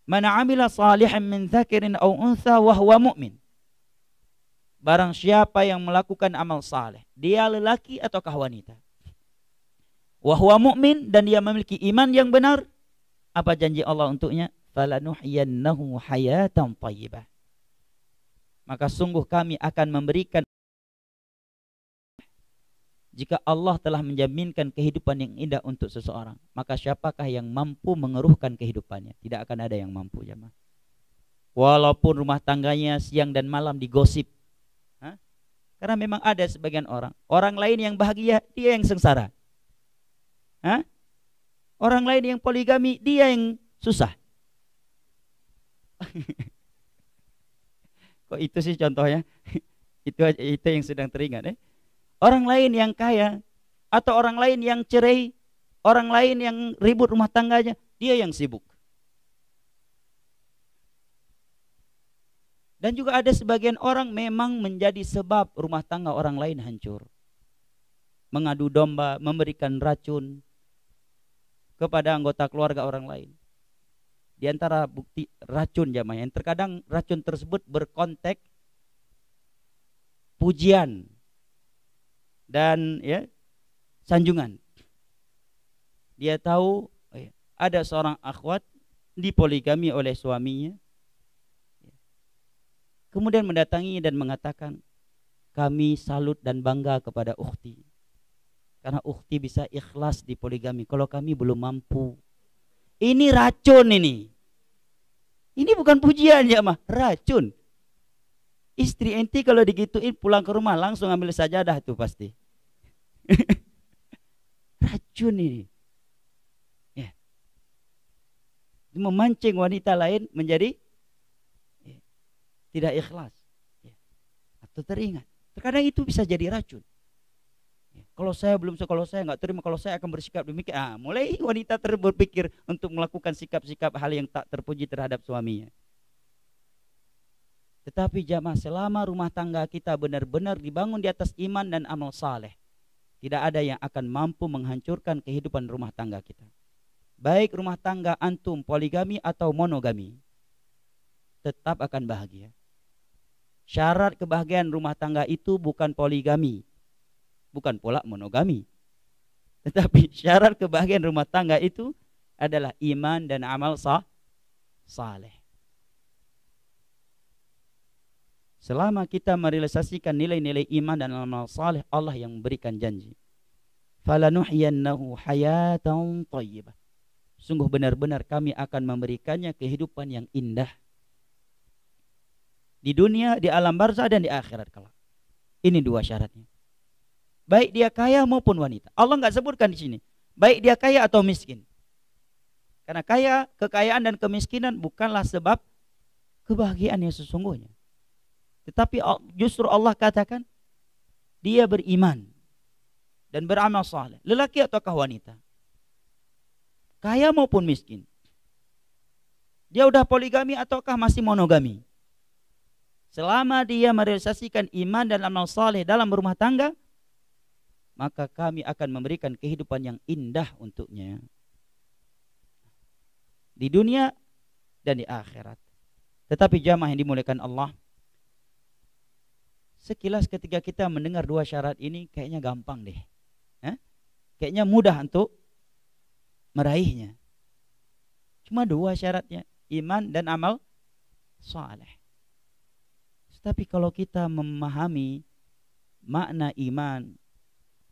Man 'amila salihan min dzakarin aw untha wa huwa mu'min. Barang siapa yang melakukan amal saleh, dia lelaki ataukah wanita, wa huwa mu'min, dan dia memiliki iman yang benar, apa janji Allah untuknya? Falanuhyiyannahu hayatan thayyibah. Maka sungguh kami akan memberikan, jika Allah telah menjaminkan kehidupan yang indah untuk seseorang, maka siapakah yang mampu mengeruhkan kehidupannya? Tidak akan ada yang mampu, jemaah. Walaupun rumah tangganya siang dan malam digosip. Karena memang ada sebagian orang lain yang bahagia, dia yang sengsara. Orang lain yang poligami, dia yang susah. Kok itu sih contohnya? Itu yang sedang teringat. Orang lain yang kaya, atau orang lain yang cerai, orang lain yang ribut rumah tangganya, dia yang sibuk. Dan juga ada sebagian orang memang menjadi sebab rumah tangga orang lain hancur. Mengadu domba, memberikan racun kepada anggota keluarga orang lain. Di antara bukti racun, jamaah, yang terkadang racun tersebut berkonteks pujian dan sanjungan. Dia tahu ada seorang akhwat dipoligami oleh suaminya, kemudian mendatangi dan mengatakan, kami salut dan bangga kepada ukhti, karena ukhti bisa ikhlas di poligami, kalau kami belum mampu. Ini racun ini. Ini bukan pujian, ya mah, racun. Istri enti kalau digituin pulang ke rumah langsung ambil sajadah tuh pasti. Racun ini. Memancing wanita lain menjadi tidak ikhlas, atau teringat. Terkadang itu bisa jadi racun. Kalau saya nggak terima, kalau saya akan bersikap demikian. Mulai wanita berpikir untuk melakukan sikap-sikap hal yang tak terpuji terhadap suaminya. Tetapi jamaah, selama rumah tangga kita benar-benar dibangun di atas iman dan amal saleh, tidak ada yang akan mampu menghancurkan kehidupan rumah tangga kita. Baik rumah tangga antum poligami atau monogami, tetap akan bahagia. Syarat kebahagiaan rumah tangga itu bukan poligami, bukan pula monogami. Tetapi syarat kebahagiaan rumah tangga itu adalah iman dan amal saleh. Selama kita merealisasikan nilai-nilai iman dan amal saleh, Allah yang memberikan janji. Falanuhyiyannahu hayatan thayyibah. Sungguh benar-benar kami akan memberikannya kehidupan yang indah. Di dunia, di alam barzah, dan di akhirat kelak. Ini dua syaratnya. Baik dia kaya maupun wanita. Allah nggak sebutkan di sini. Baik dia kaya atau miskin. Karena kekayaan dan kemiskinan bukanlah sebab kebahagiaan yang sesungguhnya. Tetapi justru Allah katakan dia beriman dan beramal saleh, lelaki ataukah wanita, kaya maupun miskin. Dia udah poligami ataukah masih monogami. Selama dia merealisasikan iman dan amal saleh dalam rumah tangga, maka kami akan memberikan kehidupan yang indah untuknya di dunia dan di akhirat. Tetapi jamaah yang dimuliakan Allah, sekilas ketika kita mendengar dua syarat ini kayaknya gampang deh. Kayaknya mudah untuk meraihnya. Cuma dua syaratnya, iman dan amal saleh. Tapi kalau kita memahami makna iman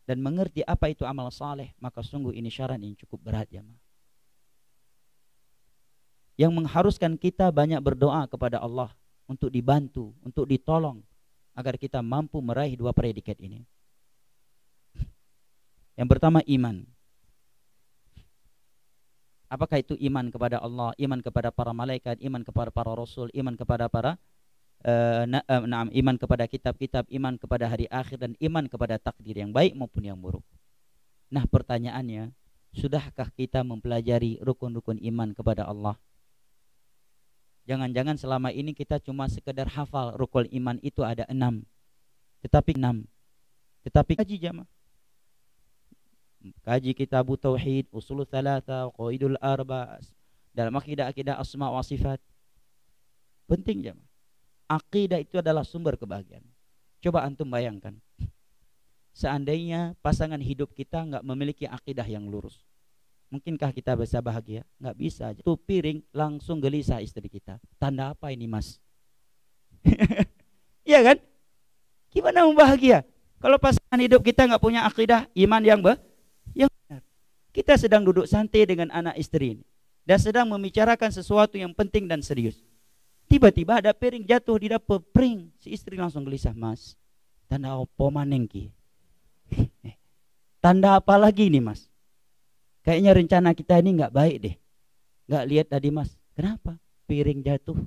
dan mengerti apa itu amal saleh, maka sungguh ini syarat yang cukup berat ya, yang mengharuskan kita banyak berdoa kepada Allah untuk dibantu, untuk ditolong agar kita mampu meraih dua predikat ini. Yang pertama iman. Apakah itu iman kepada Allah, iman kepada para malaikat, iman kepada para rasul, iman kepada para iman kepada kitab-kitab, iman kepada hari akhir, dan iman kepada takdir yang baik maupun yang buruk. Nah, pertanyaannya, sudahkah kita mempelajari rukun-rukun iman kepada Allah? Jangan-jangan selama ini kita cuma sekedar hafal rukun iman itu ada 6. Tetapi kaji jamaah. Kaji kitab tauhid, usul tsalatsa, qaidul arba, dalam akidah asma wa sifat. Penting jamaah. Akidah itu adalah sumber kebahagiaan. Coba antum bayangkan, seandainya pasangan hidup kita enggak memiliki akidah yang lurus, mungkinkah kita bisa bahagia? Enggak bisa. Tuh piring langsung gelisah istri kita. Tanda apa ini, Mas? Iya kan? Gimana mau bahagia kalau pasangan hidup kita enggak punya akidah iman yang benar? Kita sedang duduk santai dengan anak istri ini dan sedang membicarakan sesuatu yang penting dan serius. Tiba-tiba ada piring jatuh di dapur, pring. Si istri langsung gelisah, Mas. Tanda apa manengki? Tanda apa lagi nih, Mas? Kayaknya rencana kita ini nggak baik deh. Nggak lihat tadi, Mas. Kenapa? Piring jatuh.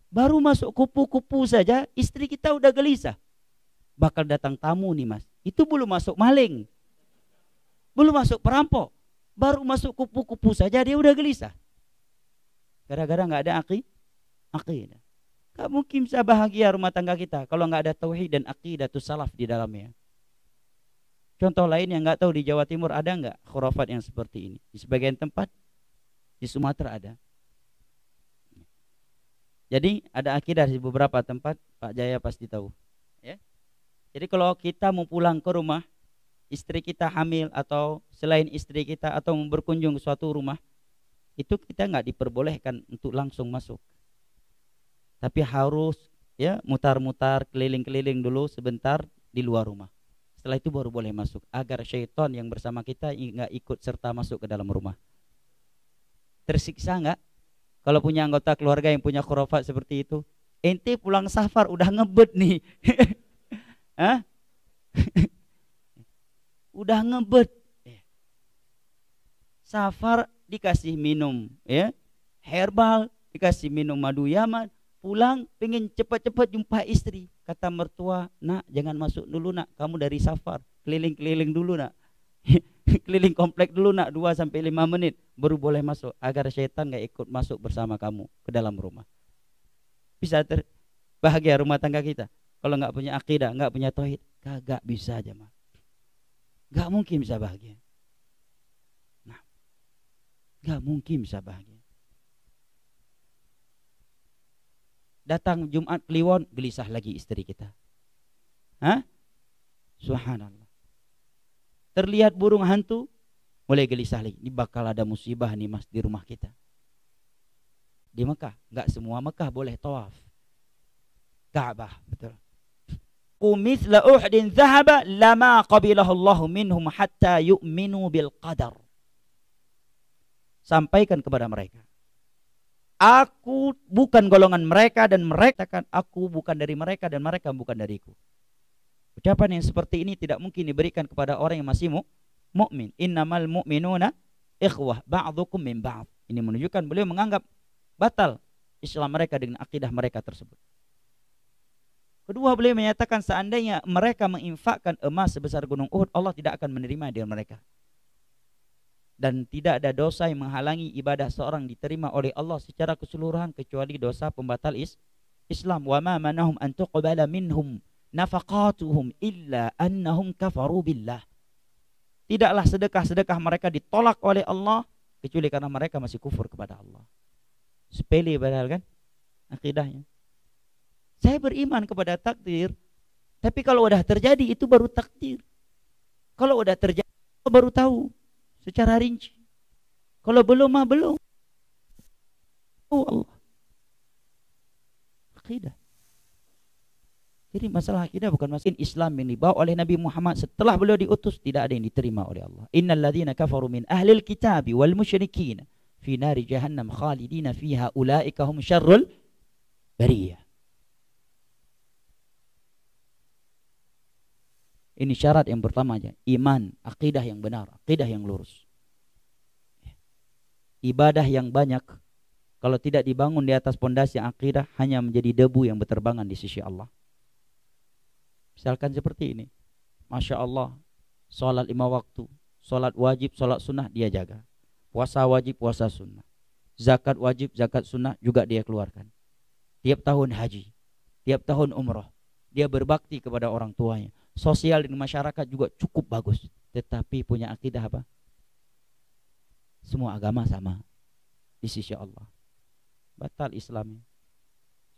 Baru masuk kupu-kupu saja, istri kita udah gelisah. Bakal datang tamu nih, Mas. Itu belum masuk maling, belum masuk perampok, baru masuk kupu-kupu saja dia udah gelisah. Gara-gara nggak ada akidah. Gak mungkin bisa bahagia rumah tangga kita kalau nggak ada tauhid dan akidah tu salaf di dalamnya. Contoh lain yang nggak tahu di Jawa Timur ada nggak khurafat yang seperti ini? Di sebagian tempat di Sumatera ada. Jadi ada akidah di beberapa tempat, Pak Jaya pasti tahu. Ya. Jadi kalau kita mau pulang ke rumah, istri kita hamil atau selain istri kita atau mau berkunjung ke suatu rumah, itu kita nggak diperbolehkan untuk langsung masuk. Tapi harus ya mutar-mutar keliling-keliling dulu sebentar di luar rumah. Setelah itu baru boleh masuk agar syaitan yang bersama kita nggak ikut serta masuk ke dalam rumah. Tersiksa nggak? Kalau punya anggota keluarga yang punya khurafat seperti itu, ente pulang safar udah ngebet nih. Hah? Udah ngebet. Safar dikasih minum ya herbal, dikasih minum madu Yaman, pulang pengen cepat-cepat jumpa istri. Kata mertua, "Nak, jangan masuk dulu, Nak. Kamu dari safar, keliling-keliling dulu, Nak." Keliling komplek dulu, Nak, 2 sampai 5 menit baru boleh masuk agar syaitan enggak ikut masuk bersama kamu ke dalam rumah. Bisa bahagia rumah tangga kita kalau enggak punya akidah, enggak punya tauhid? Kagak bisa aja, Mas. Enggak mungkin bisa bahagia. Gak mungkin bisa bahagia. Datang Jumat Kliwon, gelisah lagi istri kita. Hah? Subhanallah. Terlihat burung hantu, mulai gelisah lagi. Ini bakal ada musibah nih, Mas, di rumah kita. Di Mekah, gak semua Mekah boleh tawaf Ka'bah, betul. Umithla uhdin zahaba lama qabilahu Allahu minhum hatta yu'minu bil qadar. Sampaikan kepada mereka, aku bukan golongan mereka dan mereka kan aku bukan dari mereka dan mereka bukan dariku. Ucapan yang seperti ini tidak mungkin diberikan kepada orang yang masih mukmin. Innamal mu'minuna ikhwah ba'dukum min ba'd. Ini menunjukkan beliau menganggap batal Islam mereka dengan akidah mereka tersebut. Kedua, beliau menyatakan seandainya mereka menginfakkan emas sebesar gunung Uhud, Allah tidak akan menerima dari mereka. Dan tidak ada dosa yang menghalangi ibadah seorang diterima oleh Allah secara keseluruhan kecuali dosa pembatal Islam. Wa ma manahum an tuqbala minhum nafaqatuhum illa annahum kafaru billah. Tidaklah sedekah-sedekah mereka ditolak oleh Allah kecuali karena mereka masih kufur kepada Allah. Sepele padahal kan akidahnya. Saya beriman kepada takdir, tapi kalau udah terjadi itu baru takdir. Kalau udah terjadi baru tahu secara rinci. Kalau belum mah belum. Oh Allah. Akidah. Jadi masalah akidah bukan masalah Islam yang dibawa oleh Nabi Muhammad setelah beliau diutus, tidak ada yang diterima oleh Allah. Innal ladzina kafaru min ahlil kitabi wal musyrikin fi nari jahannam khalidina fiha ulaika hum syarrul bariyah. Ini syarat yang pertama aja, iman, akidah yang benar, akidah yang lurus. Ibadah yang banyak kalau tidak dibangun di atas pondasi akidah hanya menjadi debu yang berterbangan di sisi Allah. Misalkan seperti ini, Masya Allah, sholat 5 waktu, sholat wajib, sholat sunnah dia jaga, puasa wajib, puasa sunnah, zakat wajib, zakat sunnah juga dia keluarkan. Tiap tahun haji, tiap tahun umrah, dia berbakti kepada orang tuanya, sosial di masyarakat juga cukup bagus, tetapi punya akidah apa? Semua agama sama di sisi Allah. Batal Islamnya.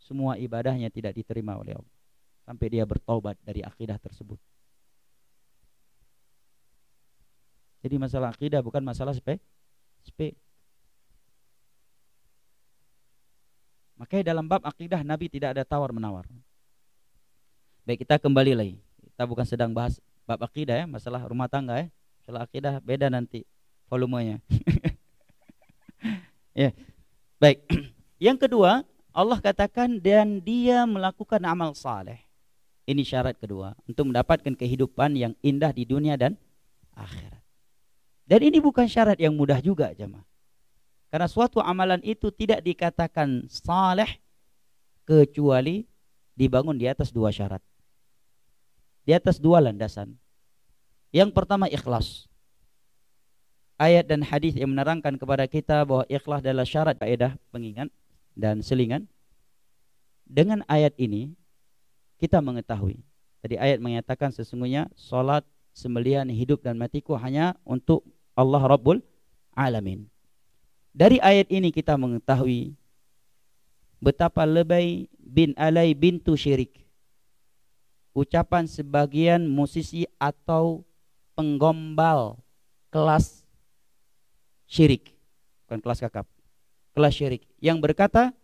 Semua ibadahnya tidak diterima oleh Allah sampai dia bertaubat dari akidah tersebut. Jadi masalah akidah bukan masalah Makanya dalam bab akidah Nabi tidak ada tawar-menawar. Baik, kita kembali lagi. Kita bukan sedang bahas bab akidah ya, masalah rumah tangga ya. Masalah akidah beda nanti volumenya. Ya. Baik. Yang kedua, Allah katakan dan dia melakukan amal saleh. Ini syarat kedua untuk mendapatkan kehidupan yang indah di dunia dan akhirat. Dan ini bukan syarat yang mudah juga, jemaah. Karena suatu amalan itu tidak dikatakan saleh kecuali dibangun di atas 2 syarat. Di atas 2 landasan. Yang pertama ikhlas. Ayat dan hadis yang menerangkan kepada kita bahwa ikhlas adalah syarat kaidah pengingat dan selingan. Dengan ayat ini kita mengetahui. Tadi ayat menyatakan sesungguhnya salat, sembelihan, hidup dan matiku hanya untuk Allah Rabbul Alamin. Dari ayat ini kita mengetahui betapa lebay bin alai bintu syirik. Ucapan sebagian musisi atau penggombal kelas syirik, bukan kelas kakap, kelas syirik, yang berkata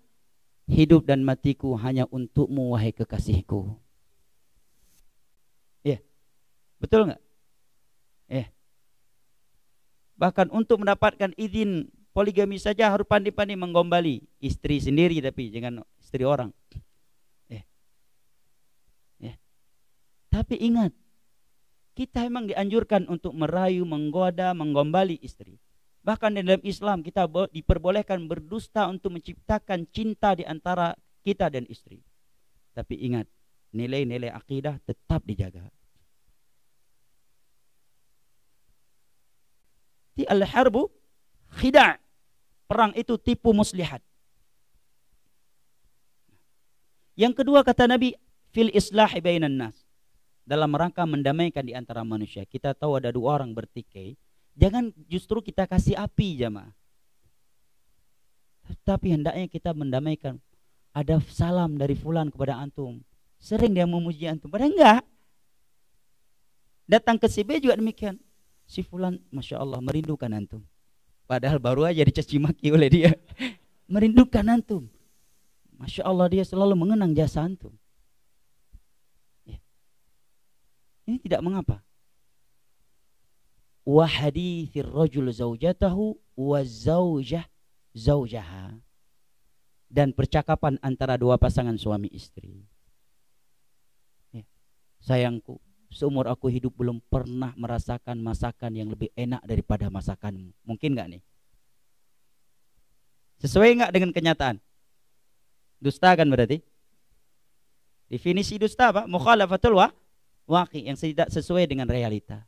hidup dan matiku hanya untukmu wahai kekasihku. Ya, betul nggak? Ya. Bahkan untuk mendapatkan izin poligami saja harus pandai-pandai menggombali istri sendiri, tapi jangan istri orang. Ya. Ya. Tapi ingat, kita memang dianjurkan untuk merayu, menggoda, menggombali istri. Bahkan dalam Islam kita diperbolehkan berdusta untuk menciptakan cinta di antara kita dan istri. Tapi ingat, nilai-nilai akidah tetap dijaga. Al-harbu khida'. Perang itu tipu muslihat. Yang kedua kata Nabi, fil islahi bainan nas. Dalam rangka mendamaikan di antara manusia. Kita tahu ada 2 orang bertikai. Jangan justru kita kasih api, jamaah. Tapi hendaknya kita mendamaikan. Ada salam dari fulan kepada antum. Sering dia memuji antum. Padahal enggak. Datang ke si B juga demikian. Si fulan, Masya Allah, merindukan antum. Padahal baru aja dicaci maki oleh dia. Merindukan antum. Masya Allah, dia selalu mengenang jasa antum. Ya. Ini tidak mengapa. Wa hadithir rajul zaujatahu wa zaujah zaujaha. Dan percakapan antara 2 pasangan suami istri. Ya. Sayangku, seumur aku hidup belum pernah merasakan masakan yang lebih enak daripada masakanmu. Mungkin nggak nih? Sesuai nggak dengan kenyataan? Dusta kan berarti? Definisi dusta apa? Mukhalafatul waqi, yang tidak sesuai dengan realita.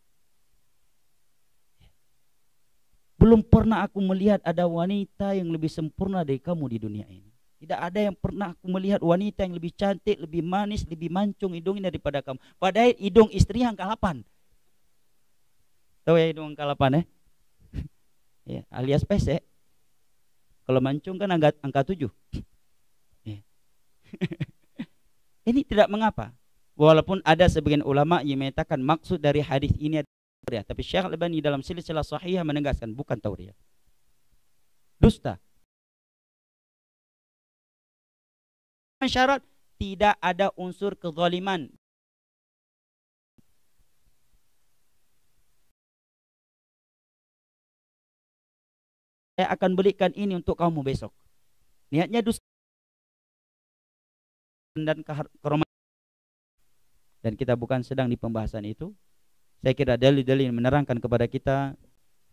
Belum pernah aku melihat ada wanita yang lebih sempurna dari kamu di dunia ini. Tidak ada yang pernah aku melihat wanita yang lebih cantik, lebih manis, lebih mancung hidungnya daripada kamu. Padahal hidung istri angka 8. Tahu ya hidung angka 8 ya? Ya, alias pesek. Kalau mancung kan angka 7. Ya. Ini tidak mengapa. Walaupun ada sebagian ulama yang menyatakan maksud dari hadis ini adalah tauriah, tapi Syekh Al-Albani dalam silsilah sahihah menegaskan bukan tauriah. Dusta. Syarat tidak ada unsur kezaliman. Saya akan belikan ini untuk kamu besok. Niatnya dusta dan keroman. Dan kita bukan sedang di pembahasan itu. Saya kira dalil-dalil menerangkan kepada kita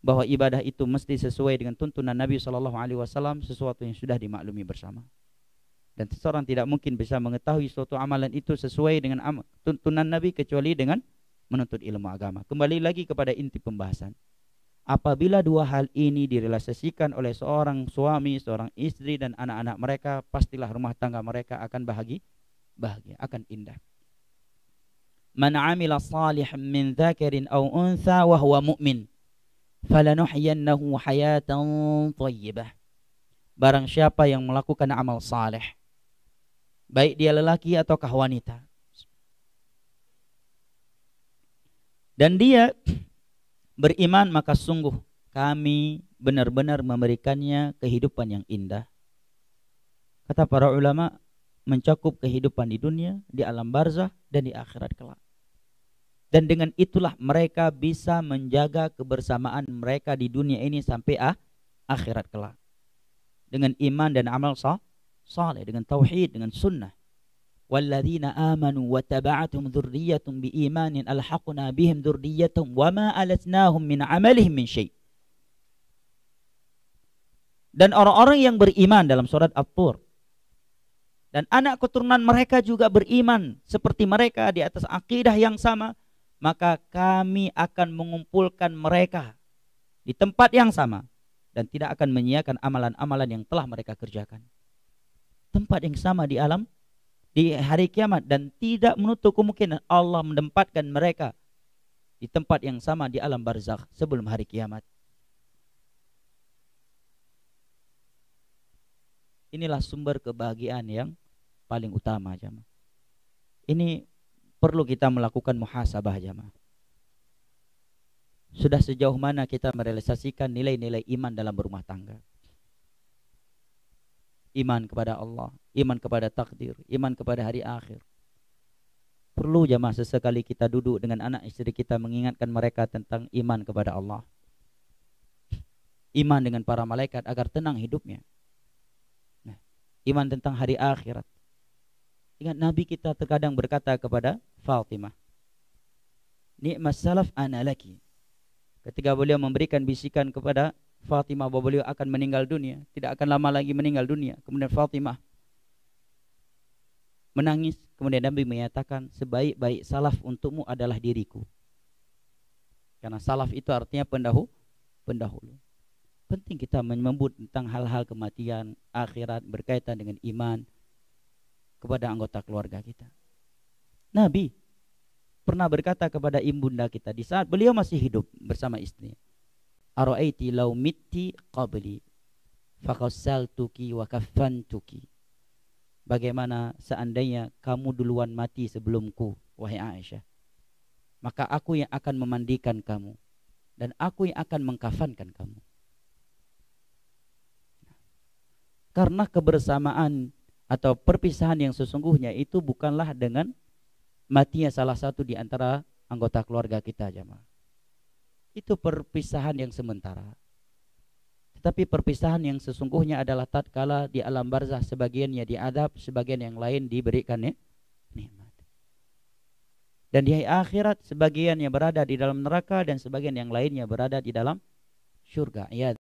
bahwa ibadah itu mesti sesuai dengan tuntunan Nabi SAW, sesuatu yang sudah dimaklumi bersama. Dan seseorang tidak mungkin bisa mengetahui suatu amalan itu sesuai dengan tuntunan Nabi kecuali dengan menuntut ilmu agama. Kembali lagi kepada inti pembahasan. Apabila dua hal ini direalisasikan oleh seorang suami, seorang istri dan anak-anak mereka, pastilah rumah tangga mereka akan bahagia, akan indah. Man 'amila salihan min dzakarin aw untha wa huwa mu'min falanuhyiyannahu hayatan thayyibah. Barang siapa yang melakukan amal saleh, baik dia lelaki ataukah wanita, dan dia beriman, maka sungguh kami benar-benar memberikannya kehidupan yang indah. Kata para ulama, mencakup kehidupan di dunia, di alam barzah, dan di akhirat kelak. Dan dengan itulah mereka bisa menjaga kebersamaan mereka di dunia ini sampai akhirat kelak. Dengan iman dan amal saleh, dengan tauhid, dengan sunnah. Walladzina amanu wa taba'atuhum dzurriyyatuhum biimanin alhaqna bihim dzurriyyatuhum wama alatnahum min amalihim min syai'. Dan orang-orang yang beriman dalam surat At-Tur, dan anak keturunan mereka juga beriman seperti mereka di atas akidah yang sama, maka kami akan mengumpulkan mereka di tempat yang sama dan tidak akan menyia-nyiakan amalan-amalan yang telah mereka kerjakan. Tempat yang sama di alam, di hari kiamat, dan tidak menutup kemungkinan Allah menempatkan mereka di tempat yang sama di alam barzakh sebelum hari kiamat. Inilah sumber kebahagiaan yang paling utama, jemaah. Ini perlu kita melakukan muhasabah, jemaah. Sudah sejauh mana kita merealisasikan nilai-nilai iman dalam berumah tangga? Iman kepada Allah, iman kepada takdir, iman kepada hari akhir. Perlu, jemaah, sesekali kita duduk dengan anak istri kita mengingatkan mereka tentang iman kepada Allah, iman dengan para malaikat agar tenang hidupnya. Nah, iman tentang hari akhirat. Ingat Nabi kita terkadang berkata kepada Fatimah, "Ni'mas salaf ana laki." Ketika beliau memberikan bisikan kepada Fatimah bahwa beliau akan meninggal dunia, tidak akan lama lagi meninggal dunia. Kemudian Fatimah menangis. Kemudian Nabi menyatakan, sebaik-baik salaf untukmu adalah diriku. Karena salaf itu artinya pendahulu. Penting kita menyebut tentang hal-hal kematian, akhirat, berkaitan dengan iman kepada anggota keluarga kita. Nabi pernah berkata kepada ibunda kita di saat beliau masih hidup bersama istrinya, "Ara'aiti law mitti qabli faghassaltuki wa kaffantuki." Bagaimana seandainya kamu duluan mati sebelumku, wahai Aisyah, maka aku yang akan memandikan kamu dan aku yang akan mengkafankan kamu. Karena kebersamaan atau perpisahan yang sesungguhnya itu bukanlah dengan matinya salah satu di antara anggota keluarga kita, jemaah. Itu perpisahan yang sementara. Tetapi perpisahan yang sesungguhnya adalah tatkala di alam barzah sebagiannya diadab, sebagian yang lain diberikannya nikmat. Dan di akhirat sebagian yang berada di dalam neraka dan sebagian yang lainnya berada di dalam surga. Ya.